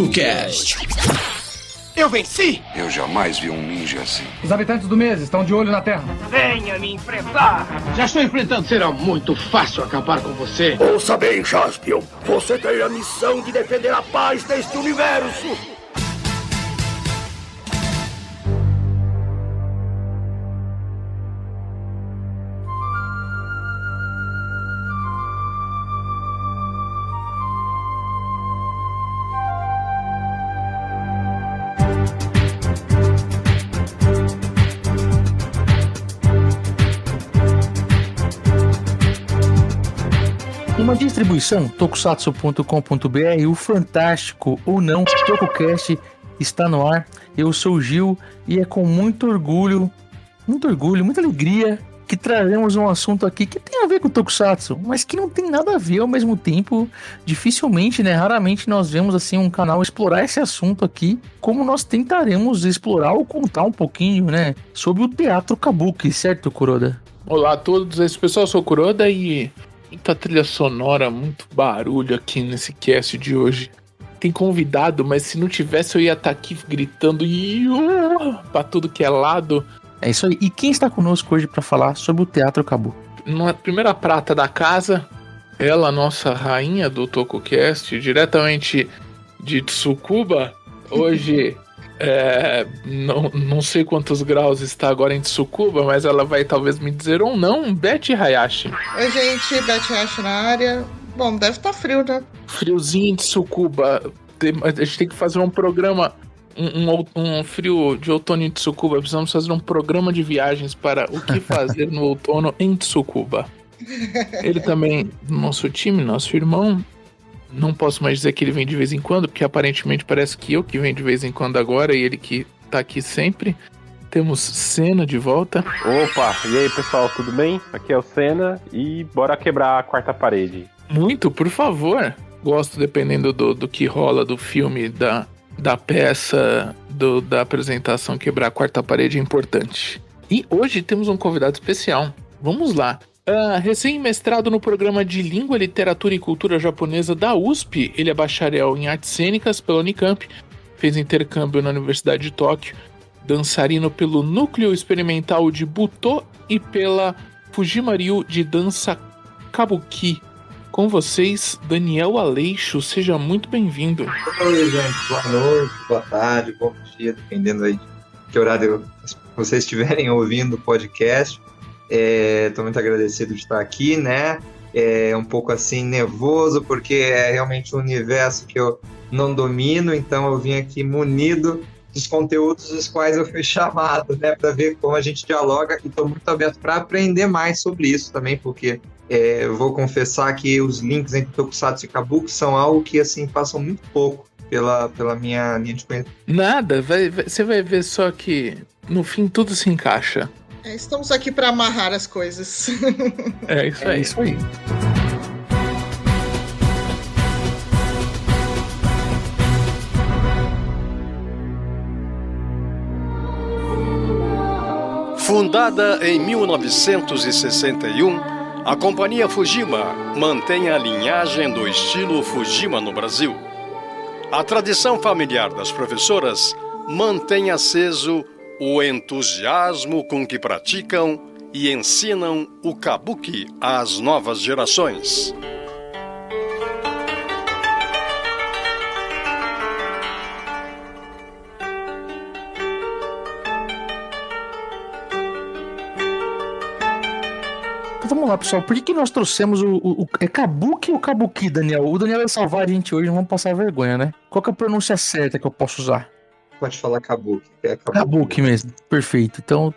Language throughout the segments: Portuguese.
TokuCast. Eu venci! Eu jamais vi um ninja assim. Os habitantes do mês estão de olho na Terra. Venha me enfrentar! Já estou enfrentando. Será muito fácil acabar com você. Ouça bem, Jaspion. Você tem a missão de defender a paz deste universo. Uma distribuição tokusatsu.com.br, o fantástico ou não TokuCast está no ar. Eu sou o Gil e é com muito orgulho, muita alegria que traremos um assunto aqui que tem a ver com Tokusatsu, mas que não tem nada a ver ao mesmo tempo. Dificilmente, raramente nós vemos assim um canal explorar esse assunto aqui, como nós tentaremos explorar ou contar um pouquinho, sobre o teatro Kabuki, certo, Kuroda? Olá a todos, esse pessoal, eu sou o Kuroda e muita trilha sonora, muito barulho aqui nesse cast de hoje. Tem convidado, mas se não tivesse eu ia estar aqui gritando pra tudo que é lado. É isso aí. E quem está conosco hoje para falar sobre o teatro Kabuki? Na primeira prata da casa, ela, nossa rainha do TokuCast, diretamente de Tsukuba. Hoje, não sei quantos graus está agora em Tsukuba, mas ela vai talvez me dizer ou não, Beth Hayashi. Oi, gente, Beth Hayashi na área. Bom, deve estar frio, né? Friozinho em Tsukuba. A gente tem que fazer um programa, um frio de outono em Tsukuba. Precisamos fazer um programa de viagens para o que fazer no outono em Tsukuba. Ele também, nosso time, nosso irmão. Não posso mais dizer que ele vem de vez em quando, porque aparentemente parece que eu que venho de vez em quando agora e ele que tá aqui sempre. Temos Senna de volta. Opa, e aí pessoal, tudo bem? Aqui é o Senna e bora quebrar a quarta parede. Muito, por favor. Gosto, dependendo do que rola do filme, da peça, da apresentação, quebrar a quarta parede é importante. E hoje temos um convidado especial. Vamos lá. Recém-mestrado no programa de Língua, Literatura e Cultura Japonesa da USP, ele é bacharel em Artes Cênicas pela Unicamp, fez intercâmbio na Universidade de Tóquio, dançarino pelo Núcleo Experimental de Butô e pela Fujimari de Dança Kabuki. Com vocês, Daniel Aleixo, seja muito bem-vindo. Oi, gente, boa noite, boa tarde, bom dia, dependendo aí de que horário vocês estiverem ouvindo o podcast. Estou muito agradecido de estar aqui, É um pouco assim nervoso, porque é realmente um universo que eu não domino, então eu vim aqui munido dos conteúdos dos quais eu fui chamado, para ver como a gente dialoga, e estou muito aberto para aprender mais sobre isso também, porque eu vou confessar que os links entre Tokusatsu e Kabuki são algo que assim passam muito pouco pela minha linha de conhecimento. Nada, você vai ver só que no fim tudo se encaixa. Estamos aqui para amarrar as coisas. É isso aí. Fundada em 1961, a Companhia Fujima mantém a linhagem do estilo Fujima no Brasil. A tradição familiar das professoras mantém aceso o entusiasmo com que praticam e ensinam o Kabuki às novas gerações. Vamos lá, pessoal. Por que nós trouxemos é Kabuki ou Kabuki, Daniel? O Daniel vai salvar a gente hoje, não vamos passar vergonha, né? Qual que é a pronúncia certa que eu posso usar? Pode falar Kabuki. Kabuki mesmo, perfeito. Então,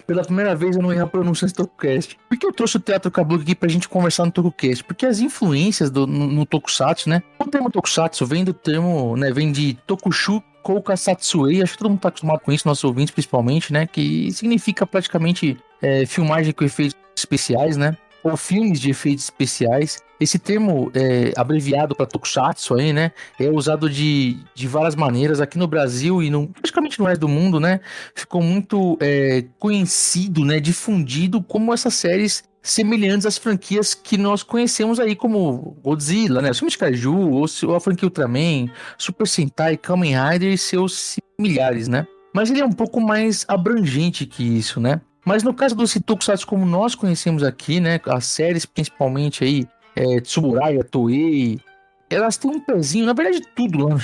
pela primeira vez eu não erro a pronúncia nesse TokuCast. Por que eu trouxe o teatro Kabuki aqui pra gente conversar no TokuCast? Porque as influências no Tokusatsu, O termo Tokusatsu vem do termo, vem de Tokushu Kouka Satsuei, acho que todo mundo tá acostumado com isso, nossos ouvintes principalmente, que significa praticamente filmagem com efeitos especiais, ou filmes de efeitos especiais. Esse termo abreviado para Tokusatsu aí, é usado de várias maneiras aqui no Brasil e praticamente no resto do mundo, Ficou muito conhecido, difundido como essas séries semelhantes às franquias que nós conhecemos aí, como Godzilla, né? O filme de Kaiju, ou a franquia Ultraman, Super Sentai, Kamen Rider e seus similares, né? Mas ele é um pouco mais abrangente que isso, né? Mas no caso dos tokusatsu como nós conhecemos aqui, né? As séries principalmente aí, Tsuburaya, Toei, elas têm um pezinho, na verdade tudo lá,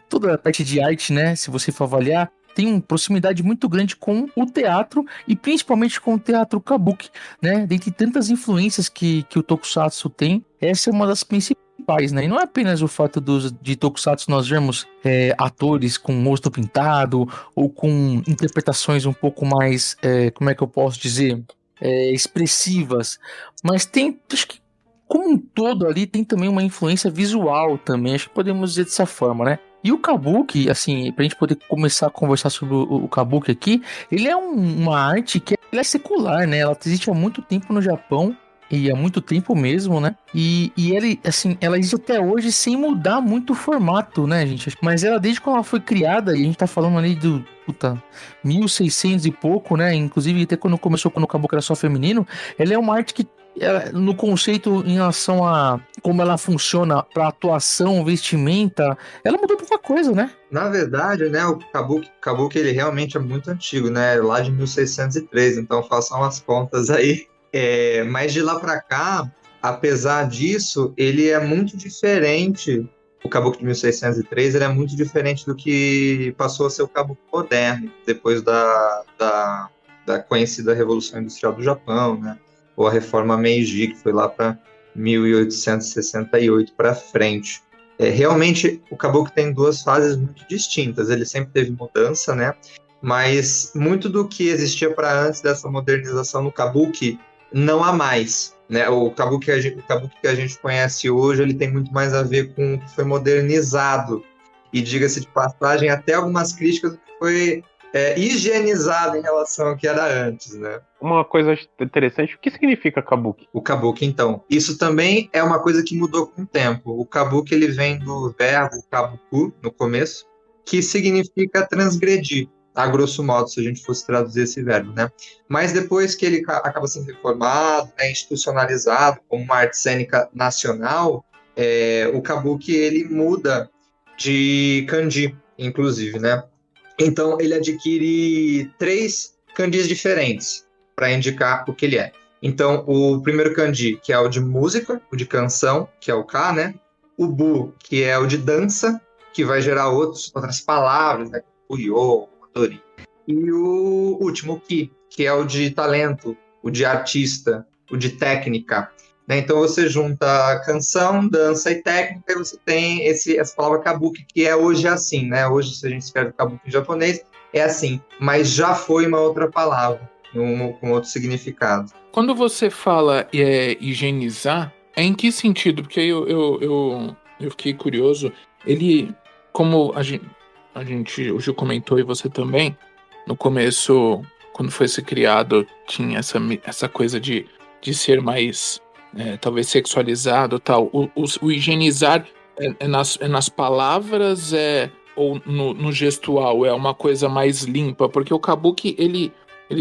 toda a parte de arte, né? Se você for avaliar, tem uma proximidade muito grande com o teatro e principalmente com o teatro kabuki, né? Dentre tantas influências que o tokusatsu tem, essa é uma das principais, né? E não é apenas o fato de tokusatsu nós vermos atores com rosto pintado ou com interpretações um pouco mais, como é que eu posso dizer, expressivas, mas tem, acho que como um todo ali tem também uma influência visual também, acho que podemos dizer dessa forma, né? E o kabuki, assim, pra gente poder começar a conversar sobre o kabuki aqui, ele é uma arte que ela é secular, né? Ela existe há muito tempo no Japão, e há muito tempo mesmo, né? E ele, assim, ela existe até hoje sem mudar muito o formato, né, gente? Mas ela, desde quando ela foi criada, e a gente tá falando ali do, 1600 e pouco, né? Inclusive, até quando começou, quando o kabuki era só feminino, ela é uma arte que no conceito em relação a como ela funciona para atuação, vestimenta, ela mudou pouca coisa, né? Na verdade, né, o kabuki ele realmente é muito antigo, né? Lá de 1603, então façam as contas aí. Mas de lá para cá, apesar disso, ele é muito diferente. O kabuki de 1603 ele é muito diferente do que passou a ser o kabuki moderno, depois da conhecida Revolução Industrial do Japão, né? Ou a Reforma Meiji, que foi lá para 1868 para frente. Realmente, o kabuki tem duas fases muito distintas. Ele sempre teve mudança, né? Mas muito do que existia para antes dessa modernização no kabuki não há mais, né? O kabuki que a gente conhece hoje, ele tem muito mais a ver com o que foi modernizado. E, diga-se de passagem, até algumas críticas que foi higienizado em relação ao que era antes, né? Uma coisa interessante, o que significa kabuki? O kabuki, então, isso também é uma coisa que mudou com o tempo. O kabuki, ele vem do verbo kabuku, no começo, que significa transgredir, a grosso modo, se a gente fosse traduzir esse verbo, né? Mas depois que ele acaba sendo reformado, institucionalizado como uma arte cênica nacional, o kabuki, ele muda de kanji, inclusive, né? Então, ele adquire 3 kanjis diferentes para indicar o que ele é. Então, o primeiro kanji, que é o de música, o de canção, que é o ka, né? O bu, que é o de dança, que vai gerar outras palavras, né? O ryo, o tori. E o último, o ki, que é o de talento, o de artista, o de técnica. Né? Então, você junta canção, dança e técnica, e você tem essa palavra kabuki, que é hoje assim, né? Hoje, se a gente escreve kabuki em japonês, é assim. Mas já foi uma outra palavra, com outro significado. Quando você fala higienizar, é em que sentido? Porque eu fiquei curioso. Ele, como a gente, o Gil comentou e você também, no começo, quando foi ser criado, tinha essa coisa de ser mais, talvez, sexualizado e tal. O higienizar é nas palavras, ou no gestual, é uma coisa mais limpa? Porque o kabuki, ele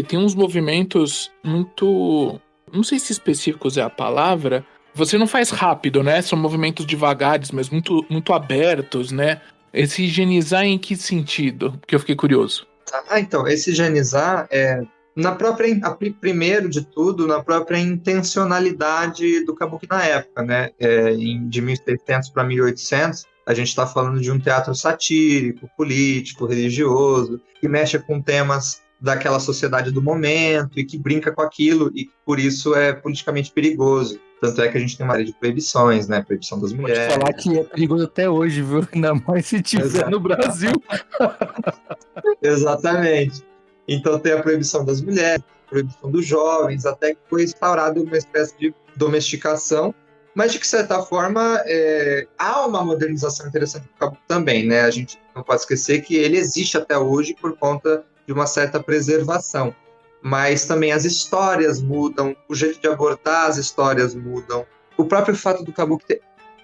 tem uns movimentos muito, não sei se específicos é a palavra, você não faz rápido, né? São movimentos devagares, mas muito, muito abertos, né? Esse higienizar em que sentido? Porque eu fiquei curioso. Então, esse higienizar primeiro de tudo, na própria intencionalidade do kabuki na época, né? De 1600 para 1800, a gente está falando de um teatro satírico, político, religioso, que mexe com temas daquela sociedade do momento e que brinca com aquilo e por isso é politicamente perigoso. Tanto é que a gente tem uma série de proibições, né? Proibição das mulheres. Pode falar que é perigoso até hoje, viu? Ainda mais se tiver no Brasil. Exatamente. Então tem a proibição das mulheres, a proibição dos jovens, até que foi instaurada uma espécie de domesticação, mas de que certa forma há uma modernização interessante do kabuki também, né? A gente não pode esquecer que ele existe até hoje por conta de uma certa preservação. Mas também as histórias mudam, o jeito de abordar as histórias mudam. O próprio fato do kabuki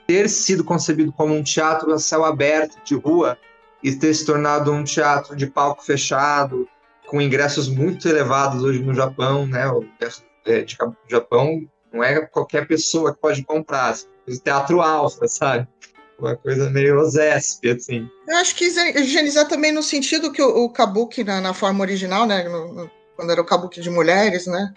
ter sido concebido como um teatro a céu aberto, de rua, e ter se tornado um teatro de palco fechado, com ingressos muito elevados hoje no Japão, né? O do Japão não é qualquer pessoa que pode comprar. O teatro alfa, sabe? Uma coisa meio OZESP, assim. Eu acho que higienizar também no sentido que o kabuki, na forma original, né, quando era o kabuki de mulheres, né,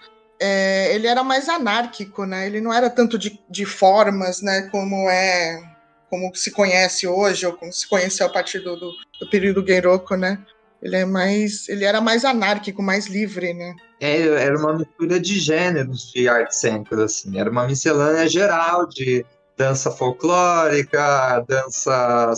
ele era mais anárquico, né, ele não era tanto de formas, né, como se conhece hoje, ou como se conheceu a partir do período Genroku, né. Ele era mais anárquico, mais livre, né. Era uma mistura de gêneros de artes cênicas, assim. Era uma miscelânea geral de dança folclórica, dança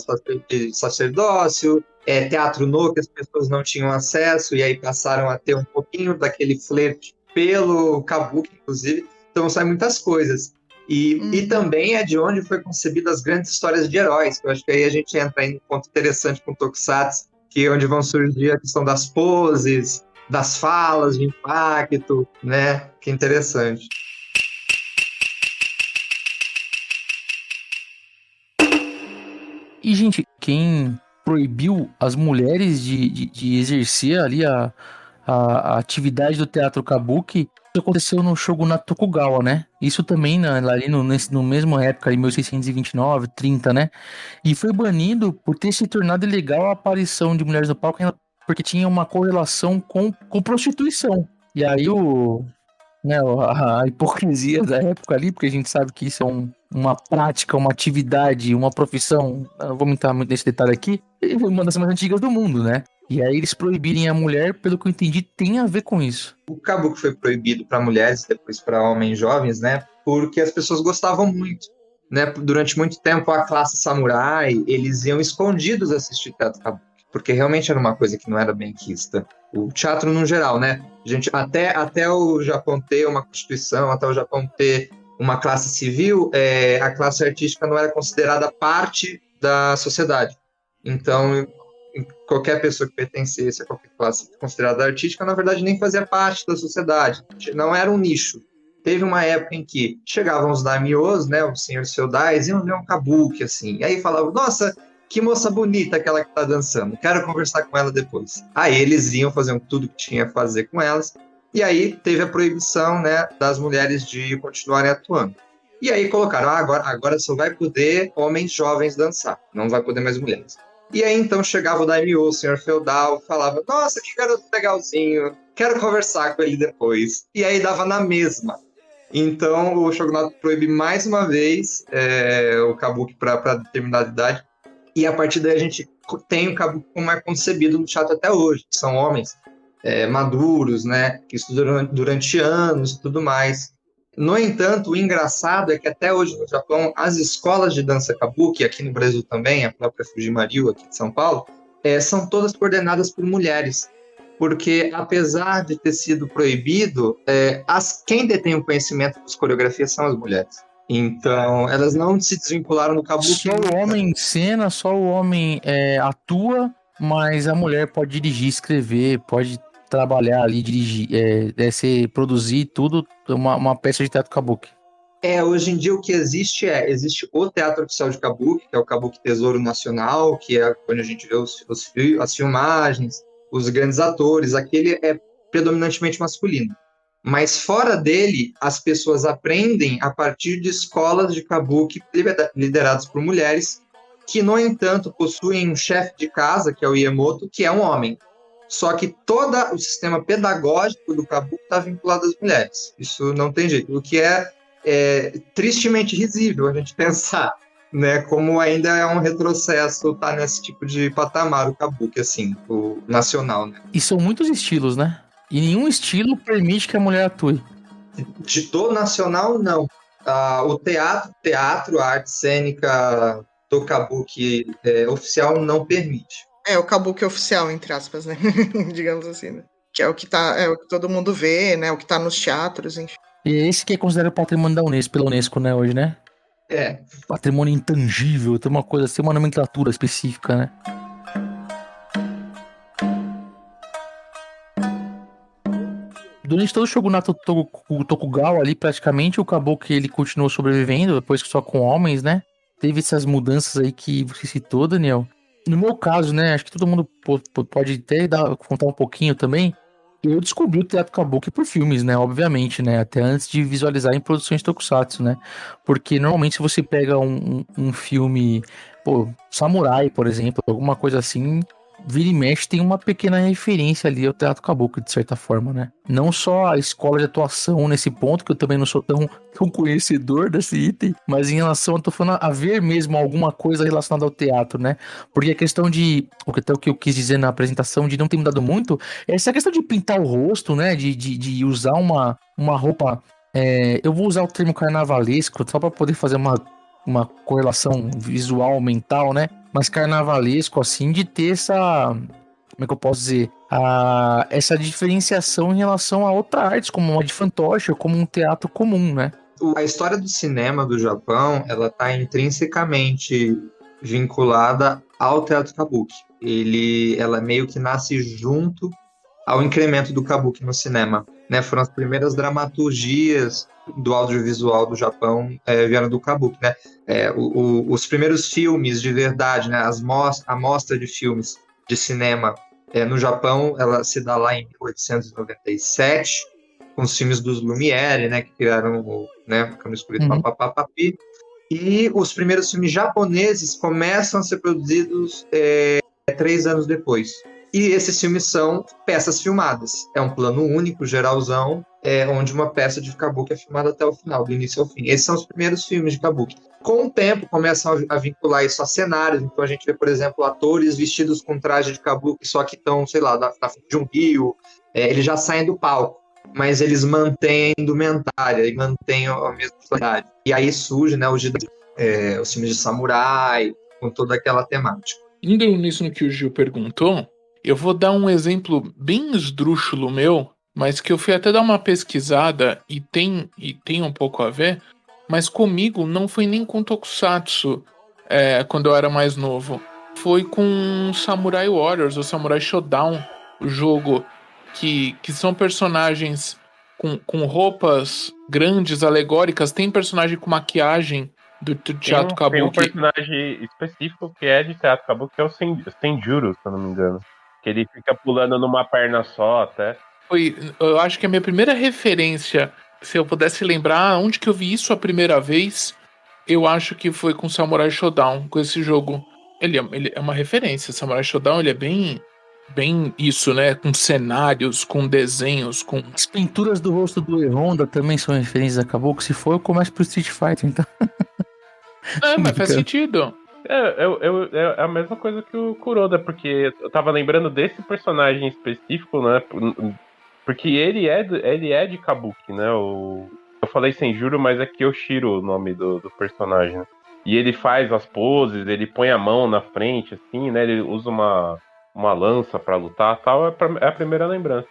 de sacerdócio, teatro no que as pessoas não tinham acesso, e aí passaram a ter um pouquinho daquele flerte pelo kabuki, inclusive. Então sai muitas coisas. E também é de onde foi concebida as grandes histórias de heróis, que eu acho que aí a gente entra em um ponto interessante com o Tokusatsu, que é onde vão surgir a questão das poses, das falas de impacto, né? Que interessante. E, gente, quem proibiu as mulheres de exercer ali a atividade do teatro kabuki, isso aconteceu no Shogunato Tokugawa, né? Isso também ali no mesmo época, em 1629, 30, né? E foi banido por ter se tornado ilegal a aparição de mulheres no palco, porque tinha uma correlação com prostituição. E aí a hipocrisia da época ali, porque a gente sabe que isso é uma prática, uma atividade, uma profissão, não vou entrar muito nesse detalhe aqui, é uma das mais antigas do mundo, né? E aí eles proibirem a mulher, pelo que eu entendi, tem a ver com isso. O kabuki foi proibido para mulheres, depois para homens jovens, né? Porque as pessoas gostavam muito, né? Durante muito tempo, a classe samurai, eles iam escondidos assistir teatro kabuki, porque realmente era uma coisa que não era bem quista. O teatro no geral, né? Gente, até o Japão ter uma constituição, até o Japão ter uma classe civil, a classe artística não era considerada parte da sociedade. Então, qualquer pessoa que pertencesse a qualquer classe considerada artística, na verdade, nem fazia parte da sociedade. Não era um nicho. Teve uma época em que chegavam os daimyos, né, os senhores feudais, iam ver um kabuki, assim. E aí falavam, nossa, que moça bonita aquela que tá dançando, quero conversar com ela depois. Aí eles iam fazer tudo que tinha a fazer com elas, e aí teve a proibição, né, das mulheres de continuarem atuando. E aí colocaram, agora só vai poder homens jovens dançar, não vai poder mais mulheres. E aí então chegava o daimyo, o senhor feudal, falava, nossa, que garoto legalzinho, quero conversar com ele depois. E aí dava na mesma. Então o shogunato proíbe mais uma vez o kabuki para determinada idade. E a partir daí a gente tem o kabuki como é concebido no teatro até hoje, que são homens maduros, né, que estudam durante anos e tudo mais. No entanto, o engraçado é que até hoje no Japão, as escolas de dança kabuki, aqui no Brasil também, a própria Fujimari, aqui de São Paulo, são todas coordenadas por mulheres. Porque, apesar de ter sido proibido, quem detém o conhecimento das coreografias são as mulheres. Então, elas não se desvincularam do kabuki. Só o homem encena, só o homem atua, mas a mulher pode dirigir, escrever, pode trabalhar ali, dirigir, produzir tudo, uma peça de teatro kabuki. Hoje em dia o que existe o Teatro Oficial de Kabuki, que é o Kabuki Tesouro Nacional, que é onde a gente vê as filmagens, os grandes atores, aquele é predominantemente masculino. Mas fora dele, as pessoas aprendem a partir de escolas de kabuki lideradas por mulheres, que, no entanto, possuem um chefe de casa, que é o iemoto, que é um homem. Só que todo o sistema pedagógico do kabuki está vinculado às mulheres. Isso não tem jeito. O que é tristemente risível a gente pensar, né, como ainda é um retrocesso estar nesse tipo de patamar, o kabuki, assim, o nacional, né? E são muitos estilos, né? E nenhum estilo permite que a mulher atue. Do nacional, não. O teatro, a arte cênica do kabuki oficial não permite. O kabuki oficial, entre aspas, né? Digamos assim, né? Que é o que todo mundo vê, né? O que tá nos teatros, enfim. E é esse que é considerado patrimônio da Unesco, pela Unesco, né, hoje, né? Patrimônio intangível, tem uma coisa, tem uma nomenclatura específica, né? Durante todo o Shogunato Tokugawa ali, praticamente, o kabuki ele continuou sobrevivendo, depois que só com homens, né? Teve essas mudanças aí que você citou, Daniel. No meu caso, né, acho que todo mundo pode até contar um pouquinho também. Eu descobri o teatro kabuki por filmes, né? Obviamente, né? Até antes de visualizar em produções tokusatsu, né? Porque normalmente se você pega um filme, pô, samurai, por exemplo, alguma coisa assim, vira e mexe tem uma pequena referência ali ao teatro kabuki, de certa forma, né? Não só a escola de atuação nesse ponto, que eu também não sou tão conhecedor desse item, mas em relação, eu tô falando a ver mesmo alguma coisa relacionada ao teatro, né? Porque a questão de, até o que eu quis dizer na apresentação, de não ter mudado muito, é essa questão de pintar o rosto, né? De usar uma roupa, eu vou usar o termo carnavalesco, só para poder fazer uma correlação visual, mental, né? Mas carnavalesco, assim, de ter essa... Como é que eu posso dizer? Essa diferenciação em relação a outras artes, como uma de fantoche ou como um teatro comum, né? A história do cinema do Japão, ela está intrinsecamente vinculada ao teatro kabuki. Ela meio que nasce junto ao incremento do kabuki no cinema, né? Foram as primeiras dramaturgias do audiovisual do Japão, vieram do kabuki, né? Os primeiros filmes de verdade, né? A mostra de filmes de cinema no Japão, ela se dá lá em 1897, com os filmes dos Lumière, né? Que criaram o Câmara Escura, Papapapi. E os primeiros filmes japoneses começam a ser produzidos 3 anos depois. E esses filmes são peças filmadas. É um plano único, geralzão, onde uma peça de kabuki é filmada até o final, do início ao fim. Esses são os primeiros filmes de kabuki. Com o tempo, começam a vincular isso a cenários. Então a gente vê, por exemplo, atores vestidos com traje de kabuki, só que estão, sei lá, na frente de um rio. Eles já saem do palco, mas eles mantêm a indumentária e mantêm a mesma qualidade. E aí surge, né, os filmes de samurai, com toda aquela temática. Indo nisso no que o Gil perguntou, eu vou dar um exemplo bem esdrúxulo meu, mas que eu fui até dar uma pesquisada e tem um pouco a ver, mas comigo não foi nem com Tokusatsu quando eu era mais novo. Foi com Samurai Warriors, ou Samurai Shodown, o jogo, que são personagens com roupas grandes, alegóricas. Tem personagem com maquiagem do teatro kabuki. Tem um personagem específico que é de teatro kabuki, que é o Senjuro, se eu não me engano. Que ele fica pulando numa perna só, até. Eu acho que a minha primeira referência, se eu pudesse lembrar onde que eu vi isso a primeira vez, eu acho que foi com Samurai Shodown, com esse jogo. Ele é uma referência. Samurai Shodown, ele é bem isso, né? Com cenários, com desenhos, com... As pinturas do rosto do E-Honda também são referências a Kabuki. Se for, eu começo pro Street Fighter, então. Mas faz sentido. É a mesma coisa que o Kuroda, porque eu tava lembrando desse personagem específico, né? Porque ele é de Kabuki, né? Eu falei Senjuro, mas é Kyoshiro o nome do personagem, né? E ele faz as poses, ele põe a mão na frente, assim, né? Ele usa uma lança pra lutar e tal. É a primeira lembrança.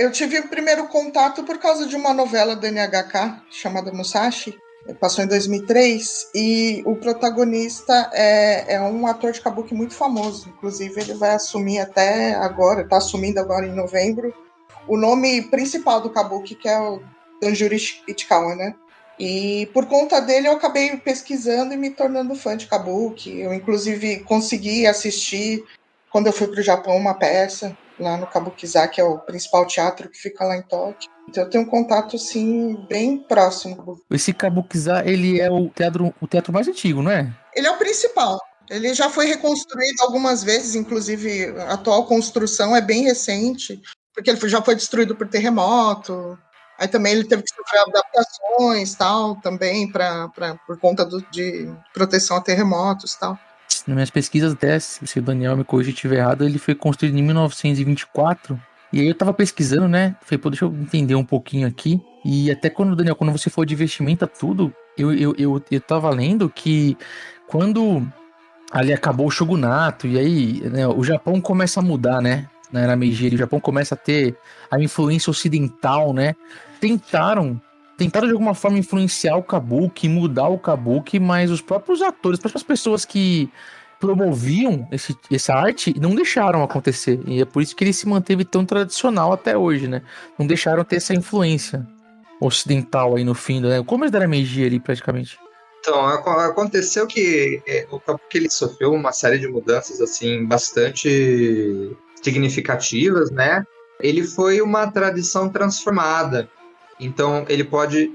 Eu tive o primeiro contato por causa de uma novela da NHK chamada Musashi. Passou em 2003 e o protagonista é um ator de kabuki muito famoso. Inclusive, ele vai assumir até agora, está assumindo agora em novembro, o nome principal do kabuki, que é o Tanjiro Ichikawa, né? E por conta dele eu acabei pesquisando e me tornando fã de kabuki. Eu, inclusive, consegui assistir, quando eu fui para o Japão, uma peça lá no Kabukiza, que é o principal teatro que fica lá em Tóquio. Então eu tenho um contato, assim, bem próximo. Esse Kabukiza, ele é o teatro mais antigo, não é? Ele é o principal. Ele já foi reconstruído algumas vezes, inclusive a atual construção é bem recente, porque ele já foi destruído por terremoto. Aí também ele teve que sofrer adaptações, tal, também por conta de proteção a terremotos, tal. Nas minhas pesquisas, até, se o Daniel me corrigir se estiver errado, ele foi construído em 1924. E aí eu tava pesquisando, né? Falei, pô, deixa eu entender um pouquinho aqui. E até quando você for de vestimenta, tudo, eu tava lendo que quando ali acabou o shogunato, e aí, né, o Japão começa a mudar, né? Na era Meiji, o Japão começa a ter a influência ocidental, né? Tentaram de alguma forma influenciar o kabuki, mudar o kabuki, mas os próprios atores, as próprias pessoas que promoviam essa arte não deixaram acontecer. E é por isso que ele se manteve tão tradicional até hoje, né? Não deixaram ter essa influência ocidental aí no fim, né? O começo da era Meiji ali, praticamente. Então, aconteceu que o kabuki ele sofreu uma série de mudanças, assim, bastante significativas, né? ele foi uma tradição transformada. Então,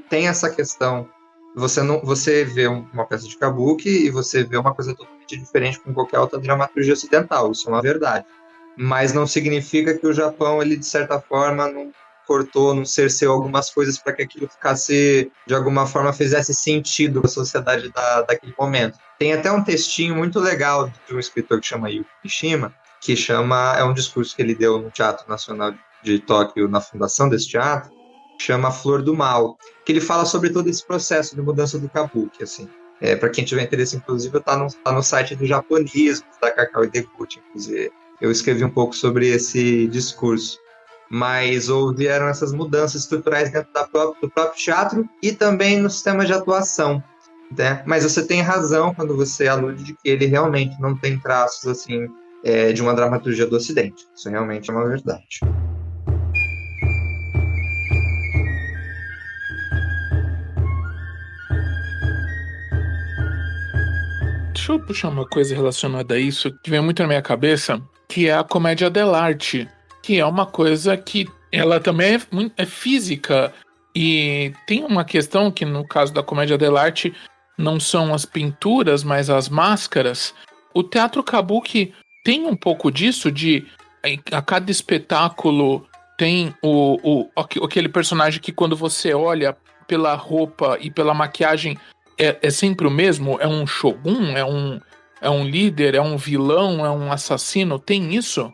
tem essa questão. Você vê uma peça de kabuki e você vê uma coisa totalmente diferente com qualquer outra dramaturgia ocidental. Isso é uma verdade. Mas não significa que o Japão, ele de certa forma, não cortou, não cerceou algumas coisas para que aquilo ficasse, de alguma forma, fizesse sentido para a sociedade daquele momento. Tem até um textinho muito legal de um escritor que chama Yuki Mishima, é um discurso que ele deu no Teatro Nacional de Tóquio, na fundação desse teatro, chama Flor do Mal, que ele fala sobre todo esse processo de mudança do kabuki, assim. Para quem tiver interesse, inclusive, tá no site do Japonismo, da Kakao Ideguchi, inclusive. Eu escrevi um pouco sobre esse discurso. Mas houveram essas mudanças estruturais dentro do próprio teatro e também no sistema de atuação, né? Mas você tem razão quando você alude de que ele realmente não tem traços assim de uma dramaturgia do Ocidente. Isso realmente é uma verdade. Deixa eu puxar uma coisa relacionada a isso que vem muito na minha cabeça, que é a comédia dell'arte, que é uma coisa que ela também é física, e tem uma questão que no caso da comédia dell'arte não são as pinturas, mas as máscaras. O teatro kabuki tem um pouco disso, de a cada espetáculo tem aquele personagem que quando você olha pela roupa e pela maquiagem é sempre o mesmo? É um shogun? É um líder? É um vilão? É um assassino? Tem isso?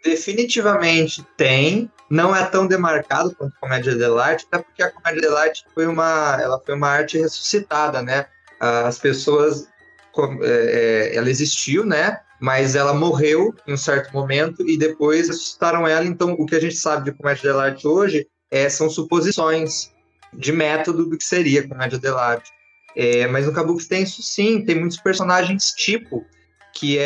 Definitivamente tem. Não é tão demarcado quanto a comédia dell'arte, até porque a comédia dell'arte foi uma arte ressuscitada, né? As pessoas... ela existiu, né? Mas ela morreu em um certo momento e depois ressuscitaram ela. Então, o que a gente sabe de comédia dell'arte hoje são suposições de método do que seria a comédia dell'arte. Mas no kabuki tem isso sim, tem muitos personagens tipo, que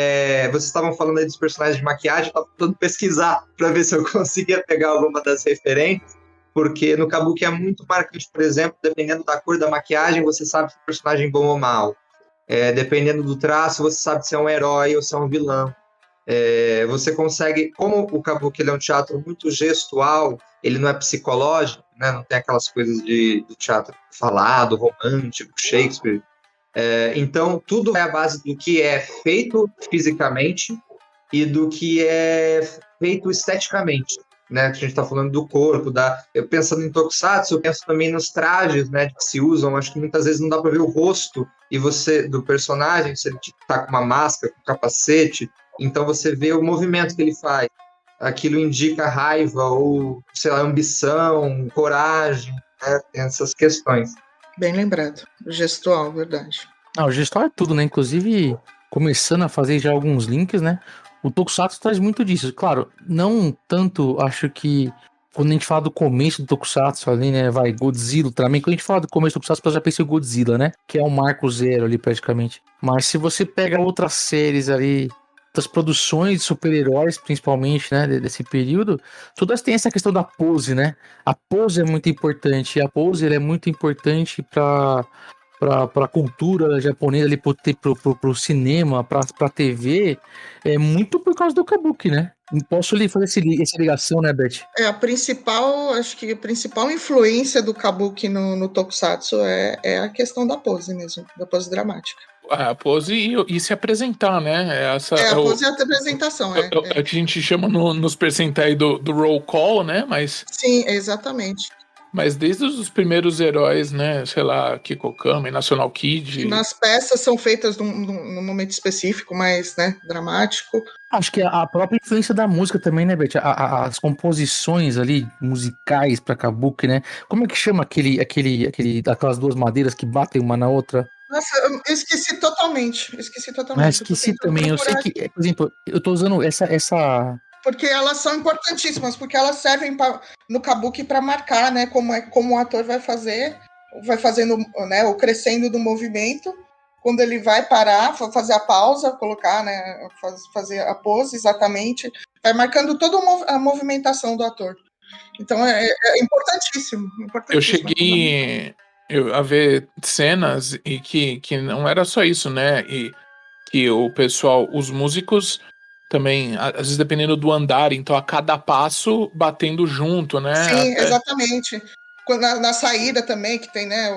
vocês estavam falando aí dos personagens de maquiagem, eu estava tentando pesquisar para ver se eu conseguia pegar alguma das referências, porque no kabuki é muito marcante, por exemplo, dependendo da cor da maquiagem, você sabe se é um personagem bom ou mal. Dependendo do traço, você sabe se é um herói ou se é um vilão. Você consegue, como o kabuki ele é um teatro muito gestual, ele não é psicológico, né? Não tem aquelas coisas do teatro falado, romântico, Shakespeare. Então, tudo é a base do que é feito fisicamente e do que é feito esteticamente, né? A gente está falando do corpo, eu pensando em Tokusatsu, eu penso também nos trajes, né, que se usam. Acho que muitas vezes não dá para ver o rosto do personagem, se ele está com uma máscara, com um capacete, então você vê o movimento que ele faz. Aquilo indica raiva ou, sei lá, ambição, coragem, né? Tem essas questões. Bem lembrado. O gestual, verdade. O gestual é tudo, né? Inclusive, começando a fazer já alguns links, né? O Tokusatsu traz muito disso. Claro, não tanto, acho que quando a gente fala do começo do Tokusatsu ali, né? Godzilla, também. Quando a gente fala do começo do Tokusatsu, eu já pensei em Godzilla, né? Que é o marco zero ali, praticamente. Mas se você pega outras séries ali, das produções de super-heróis, principalmente, né, desse período, todas têm essa questão da pose, né? A pose é muito importante, e a pose é muito importante para a cultura japonesa, ali, pro cinema, pra TV, muito por causa do kabuki, né? Posso lhe fazer essa ligação, né, Beth? Acho que a principal influência do kabuki no Tokusatsu é a questão da pose mesmo, da pose dramática. A pose e se apresentar, né? A pose e a apresentação, É que a gente chama nos percentais do roll call, né? Mas... Sim, exatamente. Mas desde os primeiros heróis, né? Sei lá, Kikokami, National Kid... Nas peças são feitas num momento específico, mais, né, dramático. Acho que a própria influência da música também, né, Beth? As composições ali, musicais pra kabuki, né? Como é que chama aquelas duas madeiras que batem uma na outra? Nossa, eu esqueci totalmente. Esqueci também. Eu sei que, por exemplo, eu tô usando essa... Porque elas são importantíssimas, porque elas servem no kabuki para marcar, né, como o ator vai fazendo, né, o crescendo do movimento, quando ele vai parar, fazer a pausa, colocar, né, fazer a pose exatamente, vai marcando toda a movimentação do ator. Então é importantíssimo. Eu cheguei a ver cenas e que não era só isso, né, e que o pessoal, os músicos também, às vezes dependendo do andar, então a cada passo batendo junto, né? Sim, exatamente. Na saída também, que tem, né,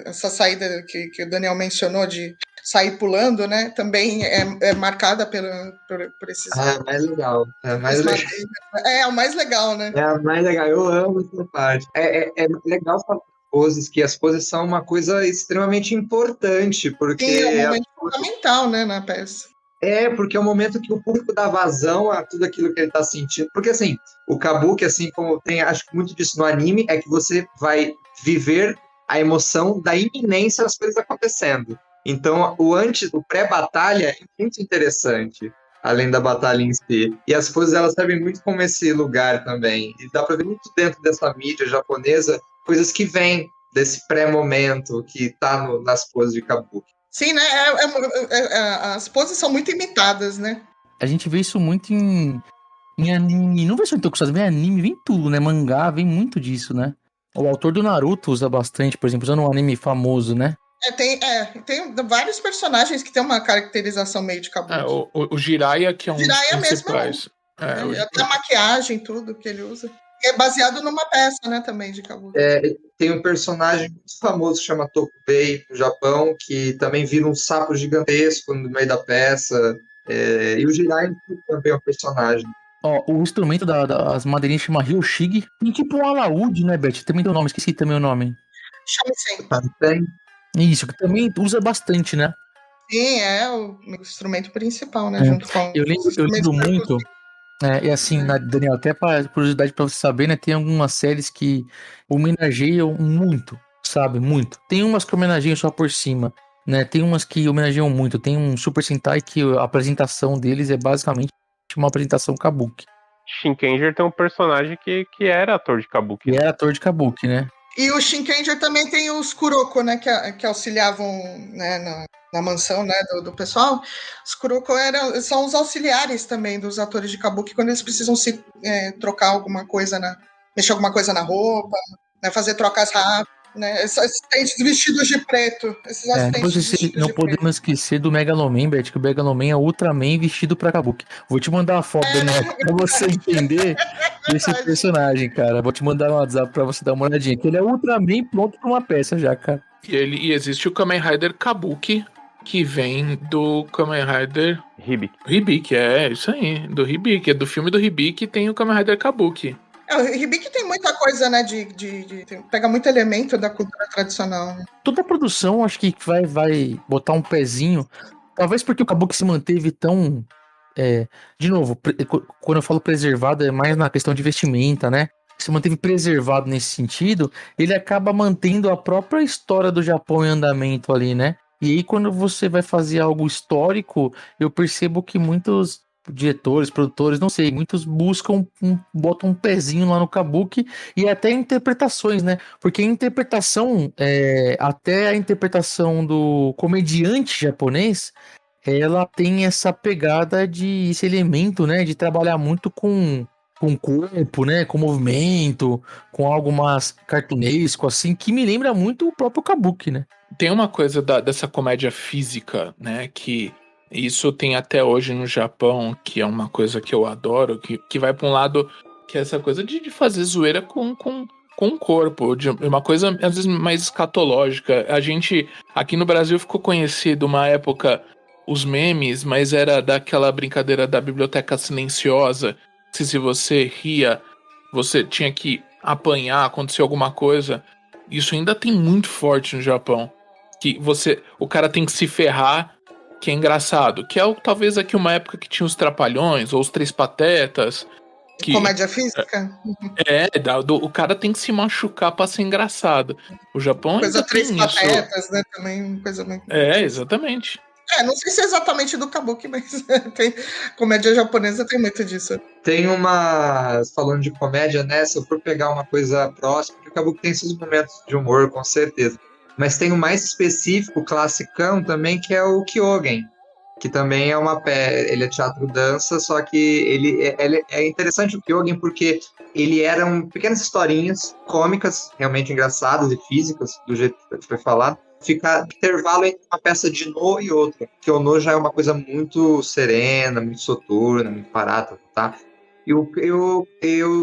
essa saída que o Daniel mencionou de sair pulando, né, também é marcada por esses... Ah, é mais legal. É mais legal. É o mais legal, né? É a mais legal. Eu amo essa parte. É legal falar poses, que as poses são uma coisa extremamente importante, porque... Sim, é um momento fundamental, né, na peça. Porque é o momento que o público dá vazão a tudo aquilo que ele tá sentindo. Porque, assim, o kabuki, assim como tem, acho que muito disso no anime, é que você vai viver a emoção da iminência das coisas acontecendo. Então, o pré-batalha é muito interessante, além da batalha em si. E as poses, elas servem muito como esse lugar também. E dá pra ver muito dentro dessa mídia japonesa, coisas que vêm desse pré-momento que tá nas poses de kabuki. Sim, né? As poses são muito imitadas, né? A gente vê isso muito em anime. Não vê só em tokusatsu, vem anime, vem tudo, né? Mangá, vem muito disso, né? O autor do Naruto usa bastante, por exemplo, usando um anime famoso, né? Tem vários personagens que tem uma caracterização meio de kabuki. O Jiraiya, que é um dos principais. Até a maquiagem, tudo que ele usa. E é baseado numa peça, né, também, de kabuki. Tem um personagem muito famoso que chama Tokubei, no Japão, que também vira um sapo gigantesco no meio da peça. E o Jiraiya também é um personagem. O instrumento das madeirinhas chama Ryoshige. Tem tipo um alaúde, né, Beth? Também tem o nome, esqueci também o nome. Shamisen. Isso, que também usa bastante, né? Sim, é o instrumento principal, né? Junto com eu lembro muito. E assim, Daniel, até para curiosidade para você saber, né? Tem algumas séries que homenageiam muito, sabe? Muito. Tem umas que homenageiam só por cima, né? Tem umas que homenageiam muito. Tem um Super Sentai que a apresentação deles é basicamente uma apresentação kabuki. Shinkenger tem um personagem que era ator de kabuki. Que era ator de kabuki, né? E o Shinkenger também tem os Kuroko, né? Que auxiliavam, né, na mansão, né, do pessoal. Os Kuroko são os auxiliares também dos atores de kabuki quando eles precisam se trocar alguma coisa, mexer alguma coisa na roupa, né, fazer trocas rápidas. Né, esses assistentes vestidos de preto. Não podemos esquecer do Megaloman, Beth, que o Megaloman é Ultraman vestido pra kabuki. Vou te mandar uma foto, Daniel, pra você entender esse personagem, cara. Vou te mandar um WhatsApp pra você dar uma olhadinha. Que ele é Ultraman pronto pra uma peça já, cara. E existe o Kamen Rider Kabuki, que vem do Kamen Rider Hibiki, é isso aí, do Hibiki. É do filme do Hibiki, tem o Kamen Rider Kabuki. O Hibiki tem muita coisa, né, pega muito elemento da cultura tradicional. Né? Toda a produção, acho que vai botar um pezinho, talvez porque o kabuki se manteve tão... de novo, quando eu falo preservado, é mais na questão de vestimenta, né? Se manteve preservado nesse sentido, ele acaba mantendo a própria história do Japão em andamento ali, né? E aí, quando você vai fazer algo histórico, eu percebo que muitos diretores, produtores, não sei, muitos botam um pezinho lá no kabuki e até interpretações, né? Porque a interpretação, até a interpretação do comediante japonês, ela tem essa pegada esse elemento, né? De trabalhar muito com o corpo, né? Com movimento, com algo mais cartunesco, assim, que me lembra muito o próprio kabuki, né? Tem uma coisa dessa comédia física, né? Que isso tem até hoje no Japão, que é uma coisa que eu adoro, que vai para um lado, que é essa coisa de fazer zoeira com o corpo, de uma coisa às vezes mais escatológica. A gente, aqui no Brasil, ficou conhecido uma época os memes, mas era daquela brincadeira da biblioteca silenciosa, se você ria, você tinha que apanhar, acontecer alguma coisa. Isso ainda tem muito forte no Japão, que o cara tem que se ferrar, que é engraçado, que é talvez aqui uma época que tinha os Trapalhões ou os Três Patetas. Comédia física? O cara tem que se machucar pra ser engraçado. O Japão coisa ainda Três tem Patetas, isso. né? Também coisa muito. Exatamente. Não sei se é exatamente do kabuki, mas comédia japonesa tem muito disso. Tem falando de comédia, né? Se eu for pegar uma coisa próxima, o kabuki tem seus momentos de humor, com certeza. Mas tem o mais específico, classicão também, que é o Kyogen, que também é ele é teatro-dança, só que ele é interessante o Kyogen porque ele eram pequenas historinhas cômicas, realmente engraçadas e físicas, do jeito que foi falado, ficar intervalo entre uma peça de No e outra, porque o No já é uma coisa muito serena, muito soturna, muito parada, tá? E o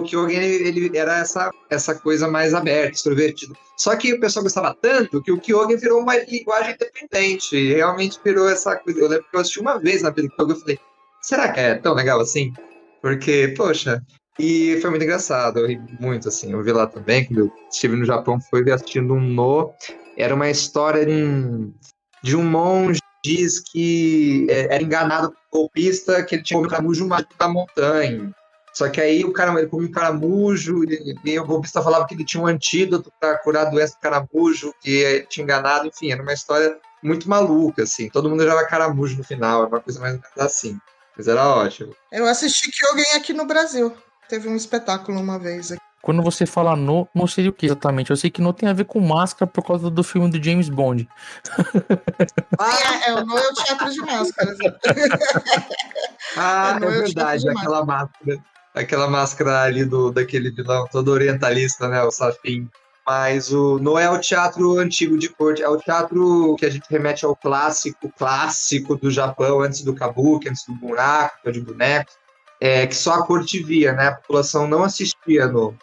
Kyogen, ele era essa coisa mais aberta, extrovertida. Só que o pessoal gostava tanto que o Kyogen virou uma linguagem independente, e realmente virou essa coisa. Eu lembro que eu assisti uma vez na vida do Kyogen e falei, será que é tão legal assim? Porque, poxa, e foi muito engraçado, eu ri muito, assim, eu vi lá também, quando eu estive no Japão, foi assistindo um No, era uma história de um monge diz que era enganado por um golpista, que ele tinha comido um caramujo mágico da montanha. Só que aí ele comia um caramujo e o golpista falava que ele tinha um antídoto para curar a doença do caramujo, que ele tinha enganado, enfim, era uma história muito maluca, assim. Todo mundo jogava caramujo no final, era uma coisa mais assim. Mas era ótimo. Eu assisti Kyogen aqui no Brasil. Teve um espetáculo uma vez aqui. Quando você fala No, não seria o que exatamente? Eu sei que No tem a ver com máscara por causa do filme do James Bond. O No é o teatro de máscaras. É verdade, aquela máscara ali daquele vilão todo orientalista, né, o Safin. Mas o No é o teatro antigo de corte, é o teatro que a gente remete ao clássico do Japão, antes do kabuki, antes do buraco, de bonecos, que só a corte via, né, a população não assistia No.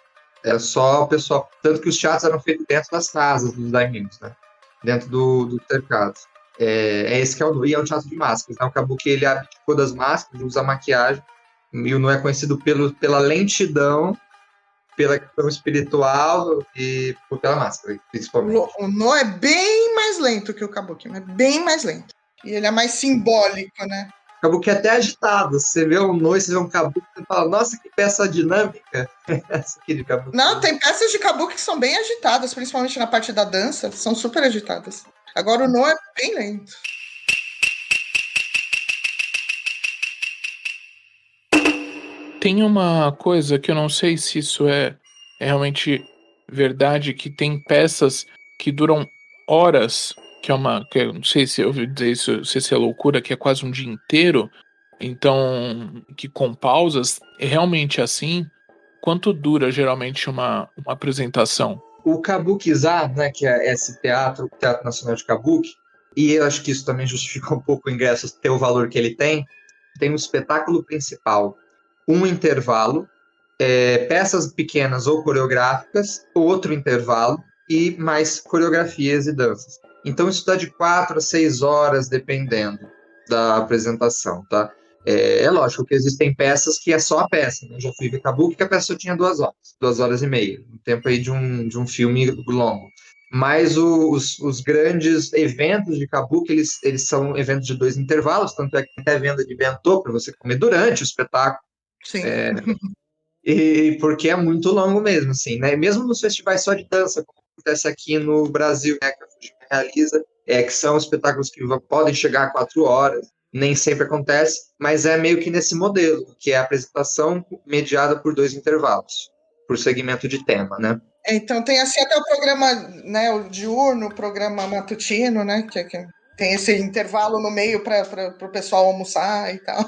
Era só o pessoal, tanto que os teatros eram feitos dentro das casas dos daimyos, né, dentro do cercado. Esse que é o No, e é um teatro de máscaras, né, o kabuki ele abdicou das máscaras, usa maquiagem, e o No é conhecido pela lentidão, pela questão espiritual e pela máscara, principalmente. O No é bem mais lento que o kabuki, mas bem mais lento. E ele é mais simbólico, né? O kabuki é até agitado. Você vê um No e você vê um kabuki e fala, nossa, que peça dinâmica. Essa aqui de kabuki. Não, tem peças de kabuki que são bem agitadas, principalmente na parte da dança, são super agitadas. Agora o No é bem lento. Tem uma coisa que eu não sei se isso é realmente verdade, que tem peças que duram horas, que eu não sei se eu ouvi dizer isso, não sei se é loucura, que é quase um dia inteiro, então, que com pausas, é realmente assim? Quanto dura geralmente uma apresentação? O Kabuki-za, né, que é esse teatro, o Teatro Nacional de Kabuki, e eu acho que isso também justifica um pouco o ingresso ter o valor que ele tem um espetáculo principal, um intervalo, peças pequenas ou coreográficas, outro intervalo e mais coreografias e danças. Então isso dá de 4 a 6 horas, dependendo da apresentação, tá? É lógico que existem peças que é só a peça, né? Eu já fui ver Kabuki que a peça só tinha 2 horas, 2 horas e meia, um tempo aí de um filme longo. Mas os grandes eventos de Kabuki, eles são eventos de 2 intervalos, tanto é que tem até venda de bentô para você comer durante o espetáculo. Sim. E porque é muito longo mesmo, assim, né? Mesmo nos festivais só de dança, como acontece aqui no Brasil, né, que a Fujima realiza, que são espetáculos que podem chegar a 4 horas, nem sempre acontece, mas é meio que nesse modelo, que é a apresentação mediada por 2 intervalos, por segmento de tema, né? Então tem assim até o programa, né, o diurno, o programa matutino, né, que tem esse intervalo no meio para o pessoal almoçar e tal.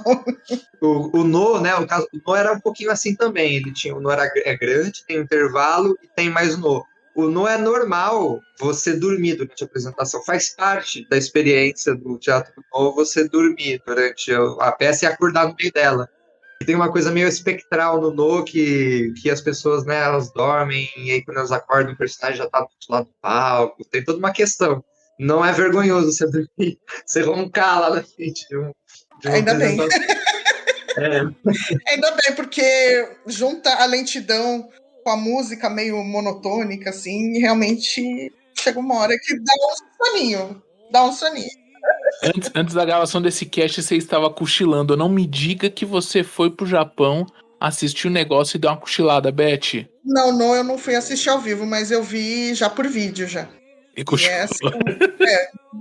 O No, né, o No era um pouquinho assim também, o No é grande, tem intervalo e tem mais No. O No é normal você dormir durante a apresentação, faz parte da experiência do Teatro No você dormir durante a peça e acordar no meio dela. E tem uma coisa meio espectral no No, que as pessoas, né, elas dormem e aí quando elas acordam o personagem já tá do outro lado do palco, tem toda uma questão. Não é vergonhoso você dormir, você roncar lá na frente de uma Ainda bem. É. Ainda bem, porque junta a lentidão com a música meio monotônica, assim, e realmente chega uma hora que dá um soninho. Antes da gravação desse cast, você estava cochilando. Não me diga que você foi pro Japão, assistiu o negócio e deu uma cochilada, Beth. Não, eu não fui assistir ao vivo, mas eu vi já por vídeo já. E cochilou.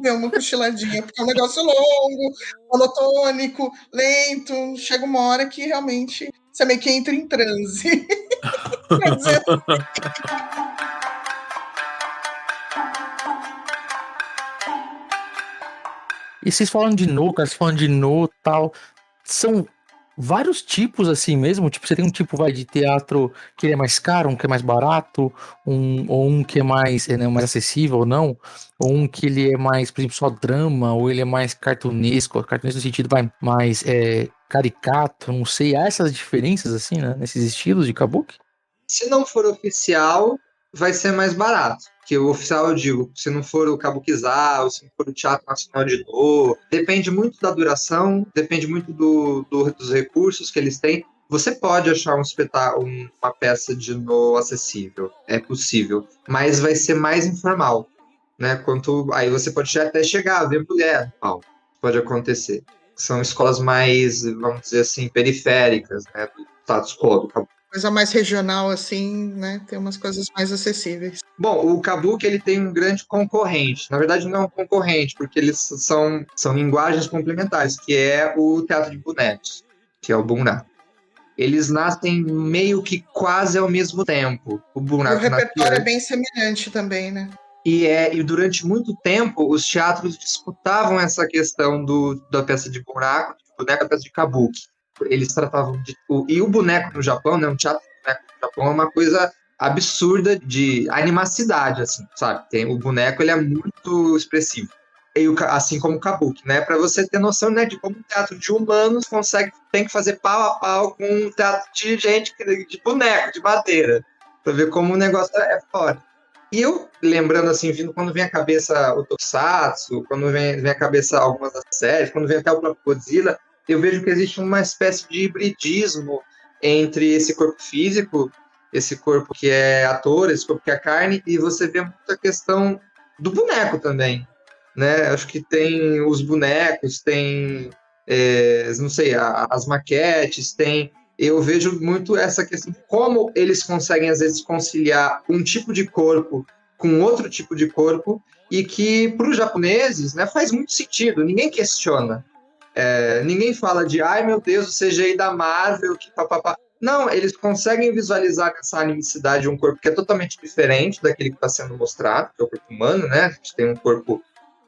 Deu uma cochiladinha, porque é um negócio longo, monotônico, lento. Chega uma hora que realmente você meio que entra em transe. Quer dizer... E vocês falam de No, cara, vocês falam de No e tal. vários tipos assim mesmo. Tipo, você tem um tipo de teatro que ele é mais caro, um que é mais barato, ou um que é mais, né, mais acessível ou não, ou um que ele é mais, por exemplo, só drama, ou ele é mais cartunesco no sentido mais caricato, não sei. Há essas diferenças assim, né, nesses estilos de kabuki? Se não for oficial, vai ser mais barato. Que o oficial, eu digo, se não for o Kabuki-za, ou se não for o Teatro Nacional de Do, depende muito da duração, depende muito dos recursos que eles têm. Você pode achar uma peça de No acessível, é possível, mas vai ser mais informal, né? Aí você pode até chegar a ver mulher no palco, pode acontecer. São escolas mais, vamos dizer assim, periféricas, né, do status quo do Kabuki. Coisa mais regional, assim, né? Tem umas coisas mais acessíveis. Bom, o Kabuki ele tem um grande concorrente. Na verdade, não é um concorrente, porque eles são linguagens complementares, que é o teatro de bonecos, que é o Bunraku. Eles nascem meio que quase ao mesmo tempo. O Bunraku E o repertório é bem semelhante também, né? E durante muito tempo, os teatros disputavam essa questão da peça de Bunraku, do boneco da peça de Kabuki. Eles tratavam e o boneco no Japão, né? Um teatro de boneco no Japão é uma coisa absurda de animacidade, assim, sabe? O boneco, ele é muito expressivo. Assim como o Kabuki, né? Para você ter noção, né, de como um teatro de humanos tem que fazer pau a pau com um teatro de gente, de boneco, de madeira. Pra ver como o negócio é forte. E eu, lembrando assim, quando vem à cabeça o Tokusatsu, quando vem à cabeça algumas das séries, quando vem até o próprio Godzilla, eu vejo que existe uma espécie de hibridismo entre esse corpo físico, esse corpo que é ator, esse corpo que é carne, e você vê muita questão do boneco também, né? Acho que tem os bonecos, tem, não sei, as maquetes, eu vejo muito essa questão de como eles conseguem, às vezes, conciliar um tipo de corpo com outro tipo de corpo, e que, para os japoneses, né, faz muito sentido, ninguém questiona. Ninguém fala de, ai meu Deus, o CGI da Marvel, que papapá. Não, eles conseguem visualizar essa animicidade de um corpo que é totalmente diferente daquele que está sendo mostrado, que é o corpo humano, né? A gente tem um corpo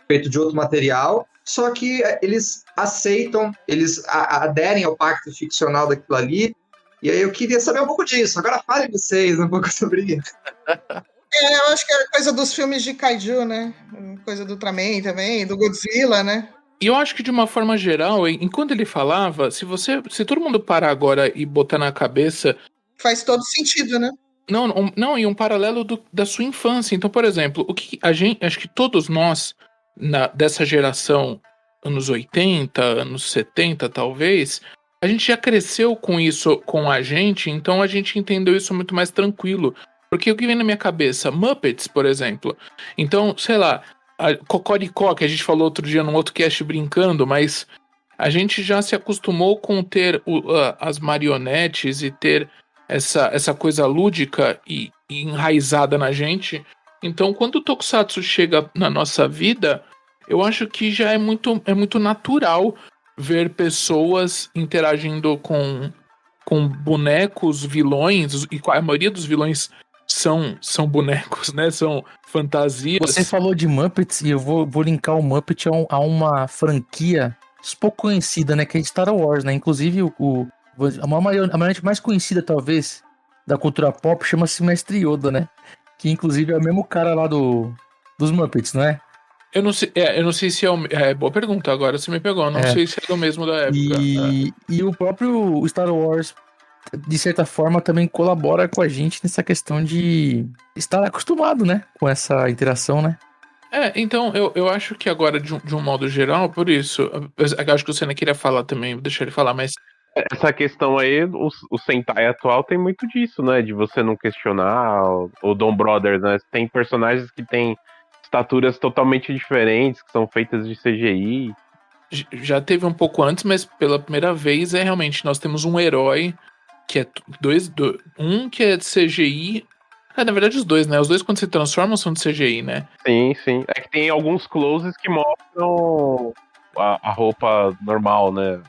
feito de outro material, só que eles aceitam, eles aderem ao pacto ficcional daquilo ali, e aí eu queria saber um pouco disso. Agora falem vocês um pouco sobre isso. Eu acho que é coisa dos filmes de Kaiju, né? Coisa do Ultraman também, do Godzilla, né? E eu acho que de uma forma geral, enquanto ele falava, se todo mundo parar agora e botar na cabeça... Faz todo sentido, né? Não, e um paralelo da sua infância. Então, por exemplo, acho que todos nós, dessa geração, anos 80, anos 70, talvez, a gente já cresceu com isso com a gente, então a gente entendeu isso muito mais tranquilo. Porque o que vem na minha cabeça? Muppets, por exemplo. Então, sei lá, a Cocoricó, que a gente falou outro dia num outro cast brincando, mas a gente já se acostumou com ter as marionetes e ter essa coisa lúdica e enraizada na gente. Então, quando o Tokusatsu chega na nossa vida, eu acho que já é muito natural ver pessoas interagindo com bonecos, vilões, e a maioria dos vilões são bonecos, né? São fantasias. Você falou de Muppets e eu vou linkar o Muppet a uma franquia pouco conhecida, né? Que é Star Wars, né? Inclusive, a marionete mais conhecida, talvez, da cultura pop chama-se Mestre Yoda, né? Que, inclusive, é o mesmo cara lá dos Muppets, não é? Eu não sei se é o... boa pergunta, agora você me pegou. Eu não sei se é do mesmo da época. E o próprio Star Wars, de certa forma, também colabora com a gente nessa questão de estar acostumado, né? Com essa interação, né? Então, eu acho que agora, de um modo geral, por isso, eu acho que o Senna queria falar também, vou deixar ele falar, mas... Essa questão aí, o Sentai atual tem muito disso, né? De você não questionar o Dom Brothers, né? Tem personagens que têm estaturas totalmente diferentes, que são feitas de CGI. Já teve um pouco antes, mas pela primeira vez, realmente, nós temos um herói que é um que é de CGI... na verdade os dois, né? Os dois quando se transformam são de CGI, né? Sim. É que tem alguns closes que mostram a roupa normal, né?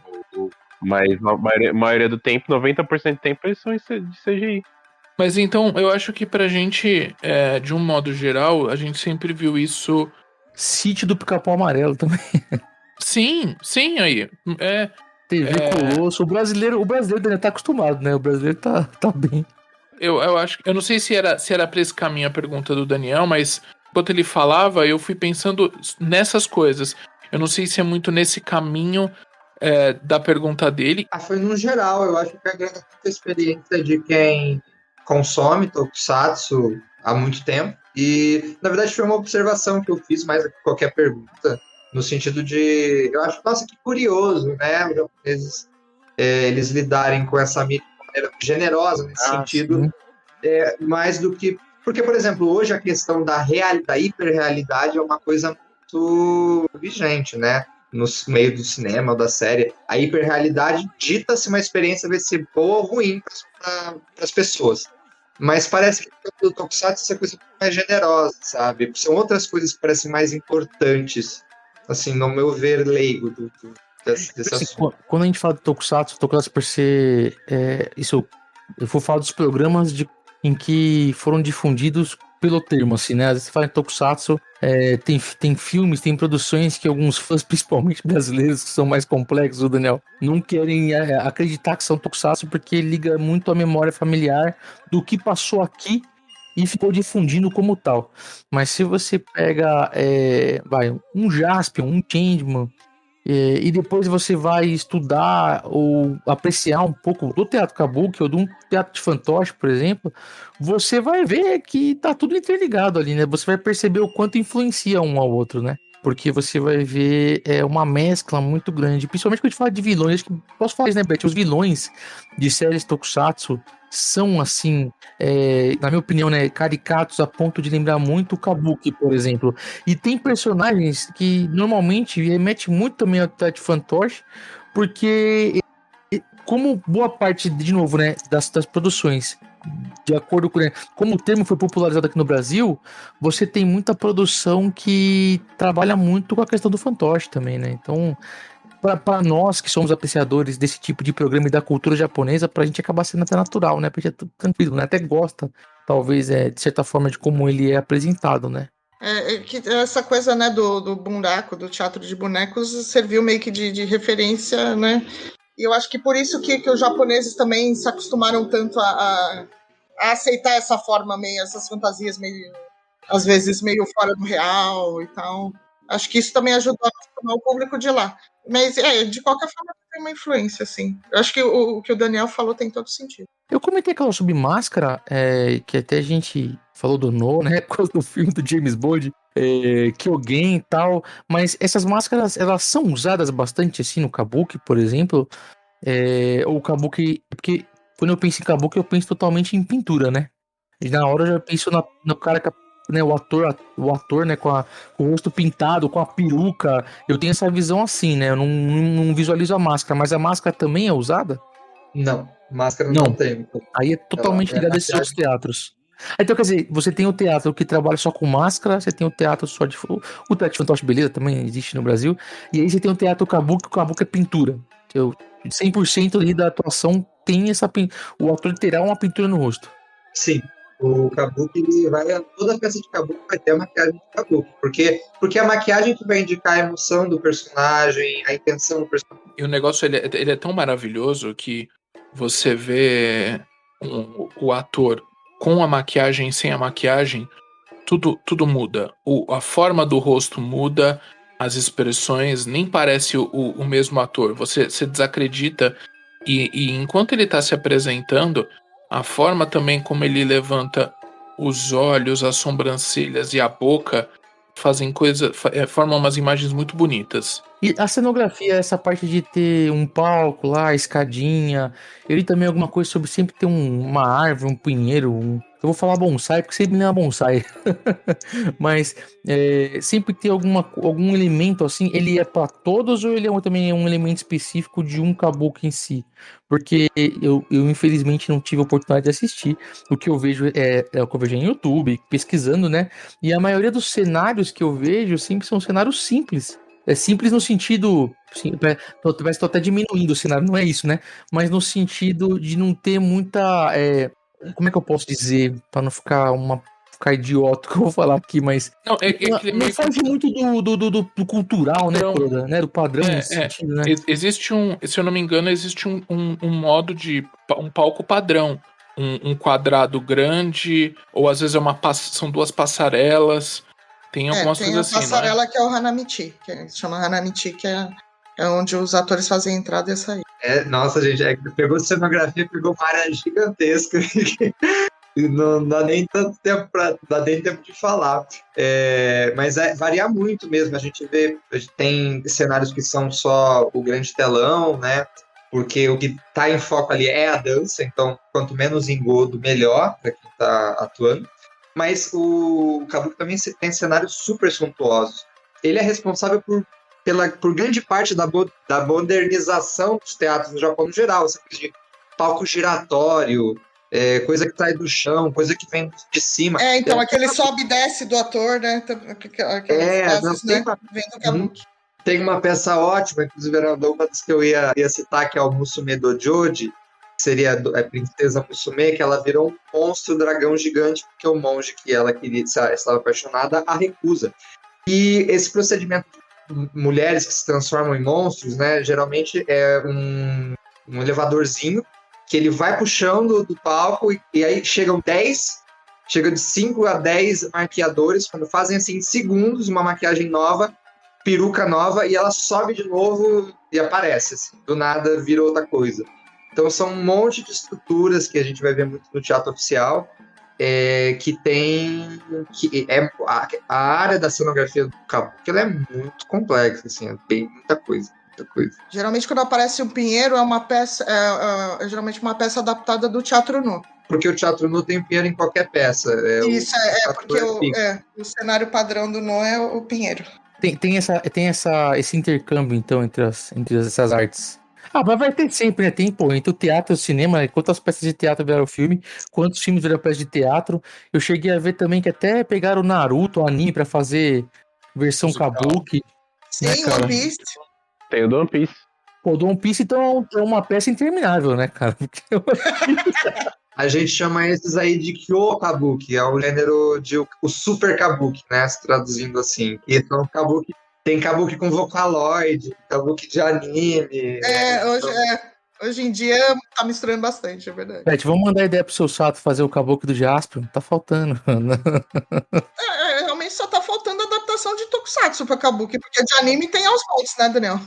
Mas na maioria do tempo, 90% do tempo, eles são de CGI. Mas então, eu acho que pra gente, de um modo geral, a gente sempre viu isso... Sítio do Pica-Pau Amarelo também. Sim, aí. TV Colosso. O brasileiro ainda tá acostumado, né? O brasileiro tá bem. Eu acho que. Eu não sei se era pra esse caminho a pergunta do Daniel, mas enquanto ele falava, eu fui pensando nessas coisas. Eu não sei se é muito nesse caminho da pergunta dele. Foi no geral, eu acho que agrega muita experiência de quem consome Tokusatsu há muito tempo. E, na verdade, foi uma observação que eu fiz mais do que qualquer pergunta, no sentido de, eu acho, nossa, que curioso, né, os japoneses, eles lidarem com essa mídia de maneira generosa, nesse sentido, mais do que, porque, por exemplo, hoje a questão da hiperrealidade é uma coisa muito vigente, né, no meio do cinema ou da série. A hiperrealidade dita-se uma experiência, vai ser boa ou ruim para as pessoas. Mas parece que o Tokusatsu é coisa mais generosa, sabe? São outras coisas que parecem mais importantes, assim, no meu ver leigo desse assunto. Quando a gente fala de Tokusatsu por ser... isso, eu vou falar dos programas em que foram difundidos pelo termo, assim, né? Às vezes você fala em Tokusatsu, tem filmes, tem produções que alguns fãs, principalmente brasileiros, que são mais complexos, Daniel, não querem acreditar que são Tokusatsu porque liga muito à memória familiar do que passou aqui e ficou difundindo como tal. Mas se você pega um Jaspion, um Changeman, e depois você vai estudar ou apreciar um pouco do teatro kabuki ou de um teatro de fantoche, por exemplo, você vai ver que tá tudo interligado ali, né? Você vai perceber o quanto influencia um ao outro, né? Porque você vai ver uma mescla muito grande, principalmente quando a gente fala de vilões. Acho que posso falar isso, né, Beth? Os vilões de séries Tokusatsu são, assim, na minha opinião, né, caricatos a ponto de lembrar muito o Kabuki, por exemplo. E tem personagens que normalmente remetem muito também ao teatro de fantoche, porque como boa parte, de novo, né, das produções, de acordo com, né, como o termo foi popularizado aqui no Brasil, você tem muita produção que trabalha muito com a questão do fantoche também, né? Então, para nós que somos apreciadores desse tipo de programa e da cultura japonesa, pra gente acaba sendo até natural, né? Porque é tudo tranquilo, né? Até gosta, talvez, de certa forma, de como ele é apresentado, né? Que essa coisa, né, do bunraku, do teatro de bonecos, serviu meio que de referência, né? E eu acho que por isso que os japoneses também se acostumaram tanto a aceitar essa forma, essas fantasias meio, às vezes, meio fora do real e tal. Acho que isso também ajudou a acostumar o público de lá. Mas, de qualquer forma, tem uma influência, assim. Eu acho que o que o Daniel falou tem todo sentido. Eu comentei aquela sobre Máscara, que até a gente falou do No, né? Por causa do filme do James Bond, Kyogen e tal. Mas essas máscaras, elas são usadas bastante, assim, no Kabuki, por exemplo. Ou Kabuki... Porque quando eu penso em Kabuki, eu penso totalmente em pintura, né? E na hora eu já penso no cara que... Né, o ator, né, com o rosto pintado, com a peruca. Eu tenho essa visão assim, né? Eu não visualizo a máscara, mas a máscara também é usada? Não, máscara não tem. Aí é totalmente ligado a esses outros teatros. Então, quer dizer, você tem o teatro que trabalha só com máscara, você tem o teatro só de... O teatro de fantoche, beleza, também existe no Brasil. E aí você tem o teatro Kabuki, o Kabuki é pintura. 100% ali da atuação tem o ator terá uma pintura no rosto. Sim. O Kabuki, toda peça de Kabuki vai ter a maquiagem de Kabuki, porque a maquiagem que vai indicar a emoção do personagem, a intenção do personagem. E o negócio, ele é tão maravilhoso que você vê o ator com a maquiagem e sem a maquiagem, tudo muda. A forma do rosto muda, as expressões, nem parece o mesmo ator. Você desacredita e enquanto ele está se apresentando, a forma também como ele levanta os olhos, as sobrancelhas e a boca formam umas imagens muito bonitas. E a cenografia, essa parte de ter um palco lá, escadinha, ele também alguma coisa sobre sempre ter uma árvore, um pinheiro, eu vou falar bonsai, porque sempre não é bonsai. Mas sempre ter algum elemento assim, ele é para todos ou ele também é um elemento específico de um kabuki em si? Porque eu infelizmente não tive a oportunidade de assistir. O que eu vejo é o que eu vejo em YouTube, pesquisando, né? E a maioria dos cenários que eu vejo sempre são cenários simples. É simples no sentido... Parece que estou até diminuindo o cenário, não é isso, né? Mas no sentido de não ter muita... como é que eu posso dizer? Para não ficar ficar idiota que eu vou falar aqui, mas Não, não foge muito do cultural, né, Padrão. Coda, né? Do padrão nesse sentido, né? Existe se eu não me engano, existe um modo de um palco padrão. Um quadrado grande, ou às vezes são duas passarelas. Tem algumas coisas assim, tem a passarela que é o Hanamichi, que se chama Hanamichi, que é onde os atores fazem a entrada e a saída. Nossa, gente, pegou cenografia, pegou uma área gigantesca e não dá nem tanto tempo de falar. Mas varia muito mesmo. A gente tem cenários que são só o grande telão, né? Porque o que está em foco ali é a dança, então quanto menos engodo, melhor para quem está atuando. Mas o Kabuki também tem cenários super suntuosos. Ele é responsável por grande parte da modernização dos teatros no Japão no geral. Essa coisa de palco giratório, coisa que sai do chão, coisa que vem de cima. Então aquele sobe e desce do ator, né? Vem do Kabuki. Tem uma peça ótima, inclusive era uma das que eu ia citar, que é o Musume Dojoji, que seria a princesa Musume, que ela virou um monstro dragão gigante, porque o monge que ela estava apaixonada a recusa. E esse procedimento de mulheres que se transformam em monstros, né, geralmente é um elevadorzinho, que ele vai puxando do palco, e aí chega de 5 a 10 maquiadores, quando fazem assim, em segundos, uma maquiagem nova, peruca nova, e ela sobe de novo e aparece, assim, do nada vira outra coisa. Então são um monte de estruturas que a gente vai ver muito no teatro oficial, a área da cenografia do Kabuki, ela é muito complexa, assim, é bem muita coisa. Geralmente quando aparece um pinheiro é uma peça, geralmente uma peça adaptada do Teatro No. Porque o Teatro No tem pinheiro em qualquer peça. Isso, porque o cenário padrão do No é o pinheiro. Tem esse intercâmbio, então, entre essas artes. Mas vai ter sempre, né? Tem, entre o teatro e o cinema, quantas peças de teatro viraram filme, quantos filmes viraram peças de teatro. Eu cheguei a ver também que até pegaram o Naruto, o anime, pra fazer versão Kabuki. Sim, né, One Piece. Tem o do One Piece. Pô, do One Piece, então, é uma peça interminável, né, cara? A gente chama esses aí de Kyo Kabuki, é o gênero o Super Kabuki, né? Traduzindo assim. E então, tem Kabuki com Vocaloid, Kabuki de anime. Hoje em dia tá misturando bastante, é verdade. Pet, vamos mandar ideia pro seu Sato fazer o Kabuki do Jaspion? Tá faltando. Realmente só tá faltando a adaptação de Tokusatsu pra Kabuki, porque de anime tem aos montes, né, Daniel?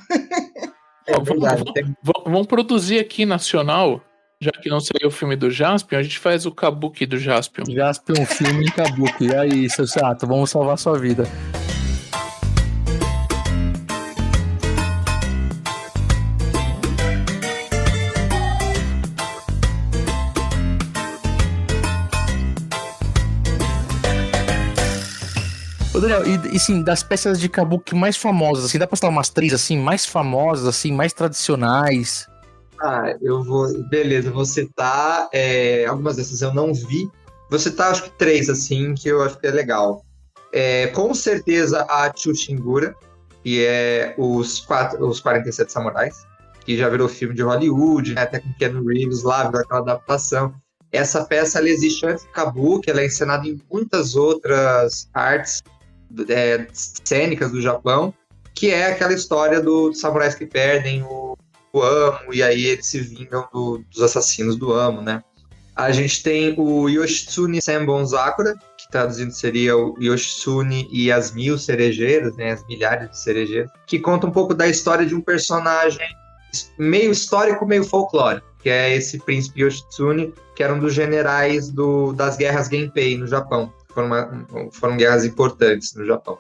Vamos produzir aqui nacional. Já que não saiu o filme do Jaspion, a gente faz o Kabuki do Jaspion. Jaspion, filme em Kabuki. Aí, seu Sato, vamos salvar sua vida. Ô, Daniel, e sim, das peças de Kabuki mais famosas, assim, dá pra citar umas 3, assim, mais famosas, assim, mais tradicionais? Beleza, vou citar algumas dessas eu não vi. Vou citar acho que 3, assim, que eu acho que é legal. Com certeza a Chushingura, que é os 47 Samurais, que já virou filme de Hollywood, né, até com Keanu Reeves lá, virou aquela adaptação. Essa peça ela existe antes do Kabuki, ela é encenada em muitas outras artes cênicas do Japão, que é aquela história dos samurais que perdem o amo, e aí eles se vingam dos assassinos do amo, né? A gente tem o Yoshitsune Senbon Sakura, que traduzindo seria o Yoshitsune e as 1000 cerejeiras, né? As milhares de cerejeiras, que conta um pouco da história de um personagem meio histórico, meio folclórico, que é esse príncipe Yoshitsune, que era um dos generais das guerras Genpei no Japão. Foram guerras importantes no Japão.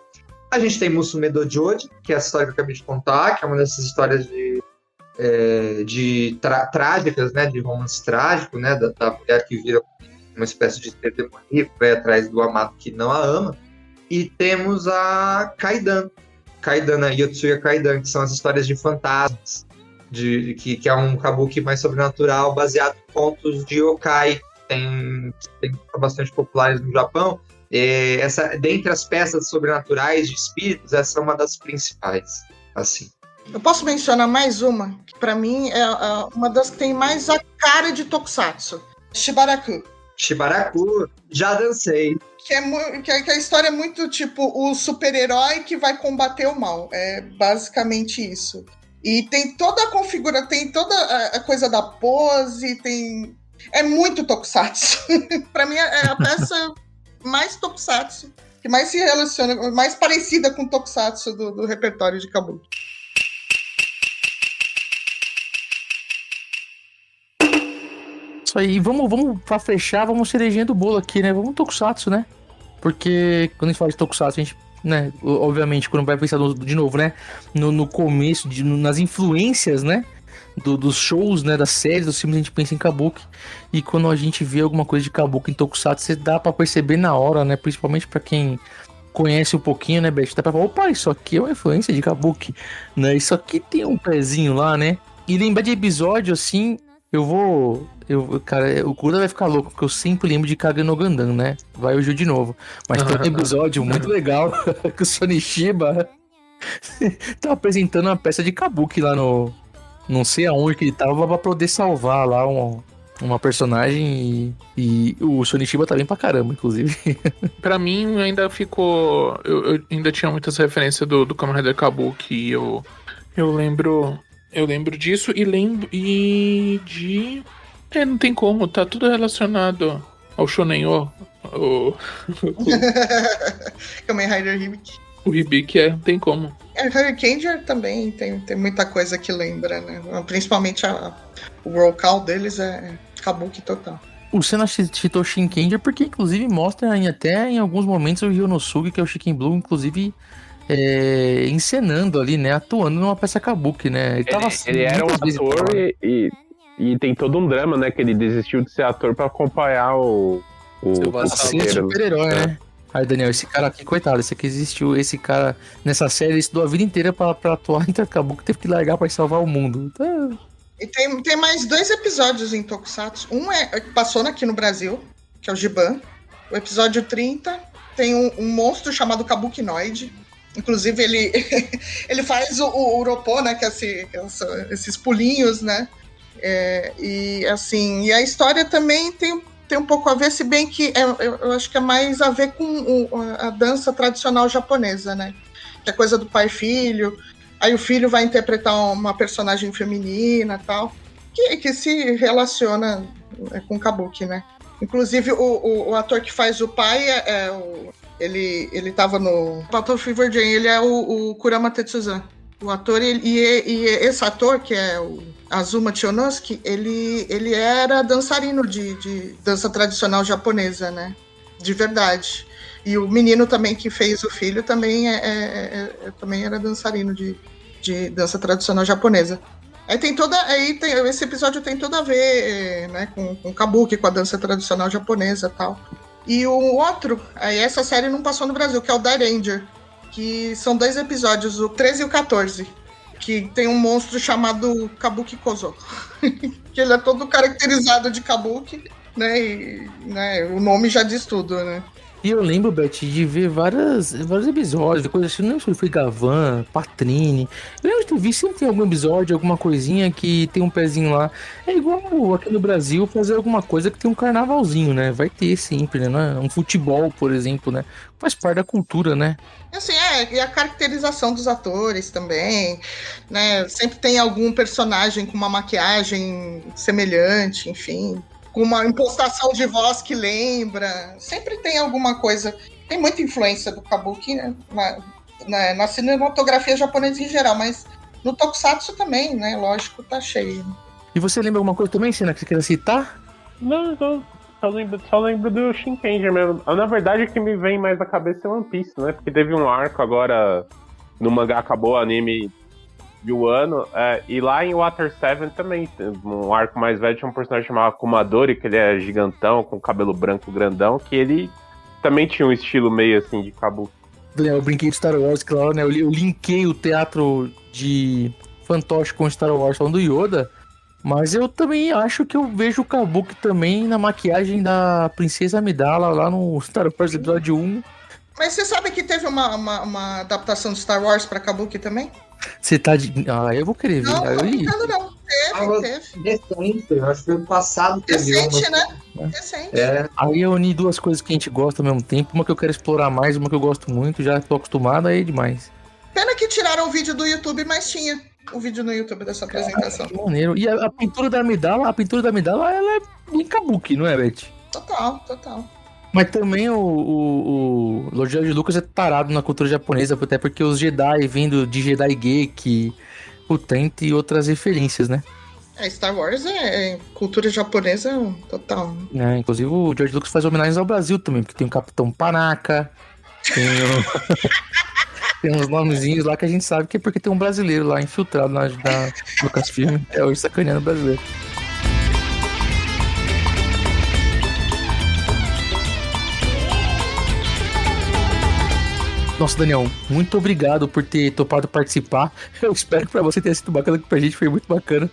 A gente tem Musume Dojoji, que é a história que eu acabei de contar, que é uma dessas histórias trágicas, né, de romance trágico, né, da mulher que vira uma espécie de ser demoníaco, vai atrás do amado que não a ama. E temos a Kaidan, a Yotsuya Kaidan, que são as histórias de fantasmas, que é um kabuki mais sobrenatural, baseado em contos de yokai, tem bastante populares no Japão. Dentre as peças sobrenaturais de espíritos, essa é uma das principais, assim. Eu posso mencionar mais uma, que pra mim é uma das que tem mais a cara de Tokusatsu. Shibaraku. Shibaraku, já dancei. Que a história é muito tipo o super-herói que vai combater o mal. É basicamente isso. E tem toda a configuração, tem toda a coisa da pose, é muito tokusatsu. Pra mim é a peça mais tokusatsu, que mais se relaciona, mais parecida com o tokusatsu do repertório de Kabuki. Isso aí, vamos pra fechar, vamos cerejinha do bolo aqui, né? Vamos tokusatsu, né? Porque quando a gente fala de tokusatsu, a gente, né, obviamente, quando vai pensar de novo, né, no começo, nas influências, né, dos shows, né, das séries, dos filmes, a gente pensa em Kabuki. E quando a gente vê alguma coisa de Kabuki em tokusatsu, você dá pra perceber na hora, né, principalmente pra quem conhece um pouquinho, né, Beth, dá pra falar, opa, isso aqui é uma influência de Kabuki, né, isso aqui tem um pezinho lá, né. E lembrar de episódio, assim, cara, o Kura vai ficar louco, porque eu sempre lembro de Kagen no Gundam, né? Vai hoje de novo. Mas tem um episódio muito legal que o Sonishiba tá apresentando uma peça de Kabuki lá no... Não sei aonde que ele tava pra poder salvar lá uma personagem e o Sonishiba tá bem pra caramba, inclusive. Pra mim ainda ficou... Eu ainda tinha muitas referências do Kamen Rider Kabuki. Eu lembro disso e lembro de... não tem como, tá tudo relacionado ao Shonen-O. Kamen Rider Hibiki. O Hibiki não tem como. Hurricaneer também tem muita coisa que lembra, né? Principalmente o roll call deles é Kabuki total. O Senna citou Shinkenger porque inclusive mostra até em alguns momentos o Ryonosuke, que é o Chicken Blue, inclusive... encenando ali, né? Atuando numa peça Kabuki, né? Ele era um ator e tem todo um drama, né? Que ele desistiu de ser ator pra acompanhar o super-herói, né? Aí, Daniel, esse cara aqui, coitado, esse aqui existiu, esse cara nessa série, ele estudou a vida inteira pra atuar, então Kabuki teve que largar pra salvar o mundo. E tem mais 2 episódios em Tokusatsu. Um passou aqui no Brasil, que é o Giban. O episódio 30 tem um monstro chamado Kabukinoid. Inclusive, ele faz o Uropô, né? Que é esses pulinhos, né? E a história também tem um pouco a ver, se bem que eu acho que é mais a ver com a dança tradicional japonesa, né? Que é coisa do pai e filho. Aí o filho vai interpretar uma personagem feminina e tal. Que se relaciona com Kabuki, né? Inclusive, o ator que faz o pai ele tava no Battle Fever Jane, ele é o Kurama Tetsuzan. O ator, e esse ator, que é o Azuma Chionosuke, ele era dançarino de dança tradicional japonesa, né? De verdade. E o menino também que fez o filho também também era dançarino de dança tradicional japonesa. Esse episódio tem tudo a ver, né, com Kabuki, com a dança tradicional japonesa e tal. E o outro, essa série não passou no Brasil, que é o Dairanger, que são 2 episódios, o 13 e o 14, que tem um monstro chamado Kabuki Kozo, que ele é todo caracterizado de Kabuki, né, e né, o nome já diz tudo, né. E eu lembro, Beth, de ver vários episódios, coisas assim, não lembro se foi Gavan, Patrine. Eu lembro de ter visto, sempre tem algum episódio, alguma coisinha que tem um pezinho lá. É igual aqui no Brasil fazer alguma coisa que tem um carnavalzinho, né? Vai ter sempre, né? Um futebol, por exemplo, né? Faz parte da cultura, né? Assim, e a caracterização dos atores também, né? Sempre tem algum personagem com uma maquiagem semelhante, enfim... com uma impostação de voz que lembra. Sempre tem alguma coisa. Tem muita influência do Kabuki, né? Na cinematografia japonesa em geral, mas no Tokusatsu também, né? Lógico, tá cheio. E você lembra alguma coisa também, Senna, que você queira citar? Não, só lembro do Shinkenger mesmo. Na verdade, o que me vem mais na cabeça é One Piece, né? Porque teve um arco agora, no mangá acabou o anime de um ano, e lá em Water 7 também, um arco mais velho, tinha um personagem chamado Kumadori, que ele é gigantão, com cabelo branco grandão, que ele também tinha um estilo meio assim de Kabuki. Eu brinquei de Star Wars, claro, né? Eu linkei o teatro de fantoche com Star Wars falando do Yoda, mas eu também acho que eu vejo o Kabuki também na maquiagem da Princesa Amidala lá no Star Wars episódio 1. Mas você sabe que teve uma adaptação de Star Wars pra Kabuki também? Você tá de... eu vou querer ver. Não, não. Teve. Recente, eu acho que foi passado. Recente, né? Recente. Aí eu uni duas coisas que a gente gosta ao mesmo tempo. Uma que eu quero explorar mais, uma que eu gosto muito. Já tô acostumado, aí é demais. Pena que tiraram o vídeo do YouTube, mas tinha o vídeo no YouTube dessa apresentação. Que maneiro. E a pintura da Amidala, ela é bem kabuki, não é, Beth? Total. Mas também o Lord George Lucas é tarado na cultura japonesa, até porque os Jedi vindo de Jedi Geek, Putent e outras referências, né? Star Wars é cultura japonesa total. Inclusive o George Lucas faz homenagens ao Brasil também, porque tem o Capitão Panaca, tem uns nomezinhos lá que a gente sabe que é porque tem um brasileiro lá infiltrado na Lucasfilm, hoje sacaneando brasileiro. Nossa, Daniel, muito obrigado por ter topado participar. Eu espero que pra você tenha sido bacana, que pra gente foi muito bacana.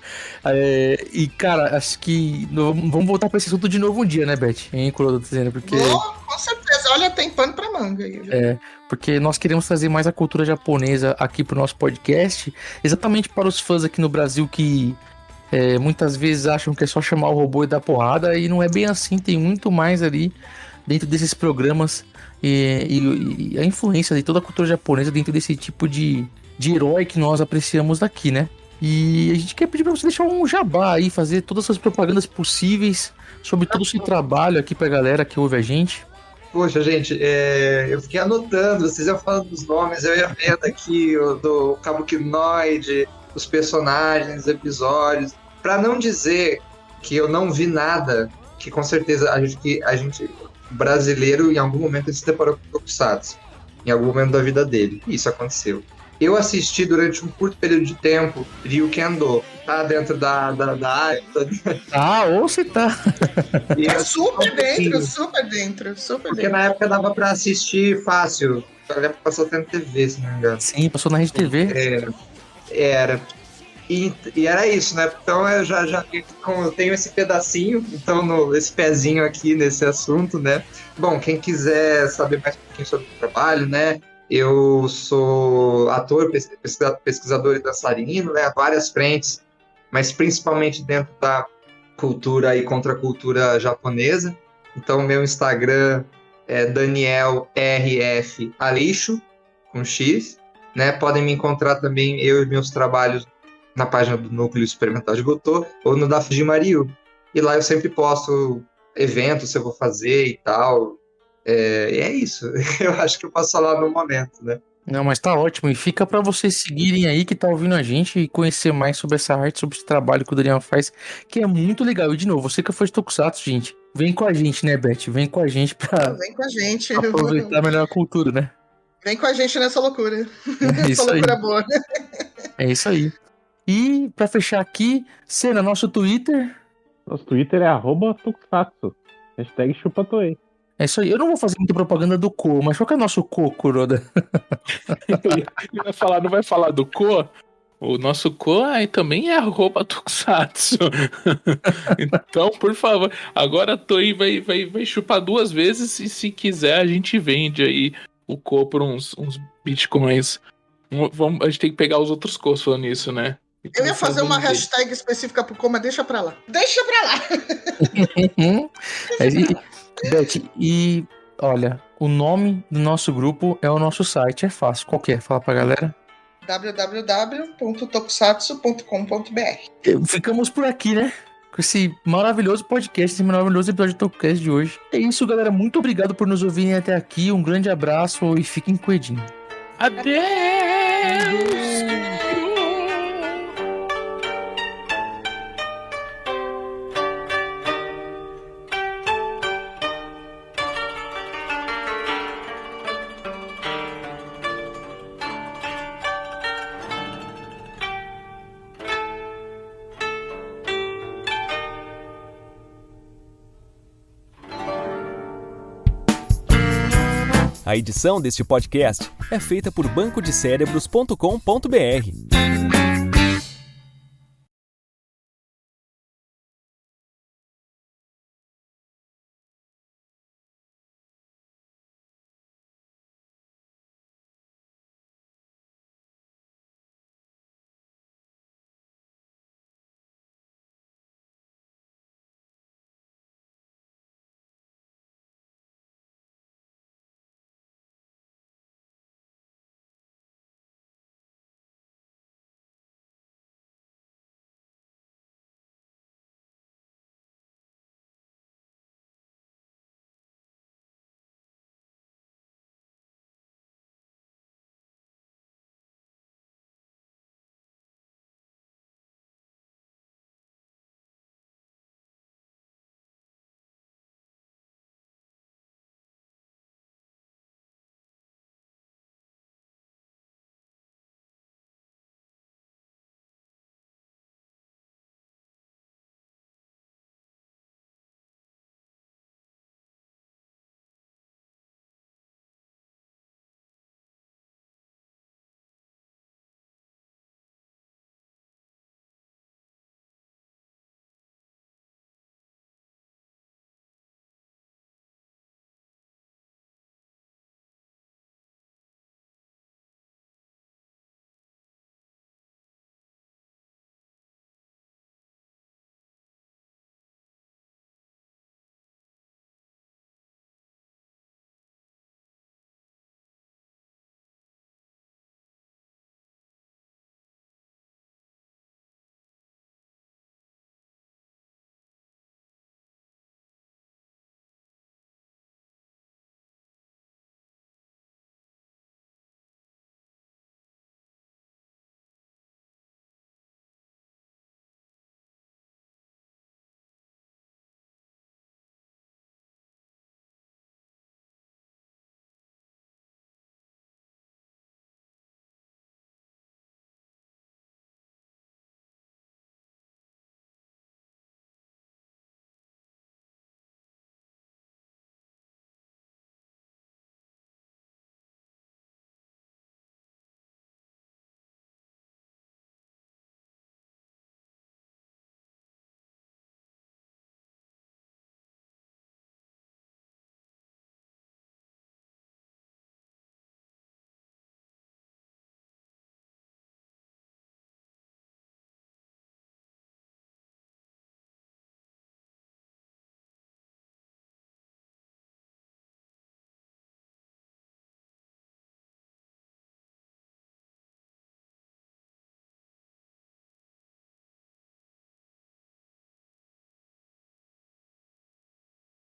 E, cara, acho que vamos voltar pra esse assunto de novo um dia, né, Beth? Hein, Kuroda, dizendo, porque... Com certeza. Olha, tem pano pra manga aí. Porque nós queremos trazer mais a cultura japonesa aqui pro nosso podcast, exatamente para os fãs aqui no Brasil que muitas vezes acham que é só chamar o robô e dar porrada, e não é bem assim, tem muito mais ali dentro desses programas e a influência de toda a cultura japonesa dentro desse tipo de herói que nós apreciamos daqui, né? E a gente quer pedir pra você deixar um jabá aí, fazer todas as propagandas possíveis sobre todo o seu trabalho aqui pra galera que ouve a gente. Poxa, gente, eu fiquei anotando, vocês iam falando dos nomes, eu ia vendo aqui do Kabuki Noid, os personagens, os episódios, pra não dizer que eu não vi nada, que com certeza a gente brasileiro, em algum momento, ele se deparou com o Tokusatsu. Em algum momento da vida dele. Isso aconteceu. Eu assisti durante um curto período de tempo Ryukendo. Tá dentro da área. Ou você tá. Super dentro. Porque na época dava pra assistir fácil. Eu lembro que passou até na TV, se não me engano. Sim, passou na Rede TV. Era. E era isso, né? Então eu como eu tenho esse pedacinho, então esse pezinho aqui nesse assunto, né? Bom, quem quiser saber mais um pouquinho sobre o trabalho, né? Eu sou ator, pesquisador e dançarino, né? Várias frentes, mas principalmente dentro da cultura e contracultura japonesa. Então meu Instagram é Daniel RF Aleixo, com X, né? Podem me encontrar também, eu e meus trabalhos, na página do Núcleo Experimental de Gotô ou no da Fujimariu. E lá eu sempre posto eventos que eu vou fazer e tal. E é isso. Eu acho que eu posso falar no momento, né? Não, mas tá ótimo. E fica pra vocês seguirem aí que tá ouvindo a gente e conhecer mais sobre essa arte, sobre esse trabalho que o Daniel faz, que é muito legal. E de novo, você que foi de Tokusatsu, gente, vem com a gente, né, Beth? Vem com a gente pra aproveitar melhor a cultura, né? Vem com a gente nessa loucura. Essa loucura boa. É isso aí. E pra fechar aqui, Senna, nosso Twitter. Nosso Twitter é @Tokusatsu. #ChupaToei. É isso aí. Eu não vou fazer muita propaganda do Ko, mas qual que é o nosso Ko, Kuroda? Não vai falar do Ko? O nosso Ko também é @Tokusatsu. Então, por favor, agora a Toei vai chupar 2 vezes e se quiser a gente vende aí o Ko por uns bitcoins. A gente tem que pegar os outros Kos falando isso, né? Eu ia fazer uma hashtag específica pro Ko, mas deixa pra lá. Beth, e olha, o nome do nosso grupo é o nosso site, é fácil. Qual que é? Fala pra galera. www.tokusatsu.com.br. Ficamos por aqui, né? Com esse maravilhoso podcast, esse maravilhoso episódio do Tokucast de hoje. É isso, galera. Muito obrigado por nos ouvirem até aqui. Um grande abraço e fiquem com o Edinho. Adeus! A edição deste podcast é feita por bancodecerebros.com.br.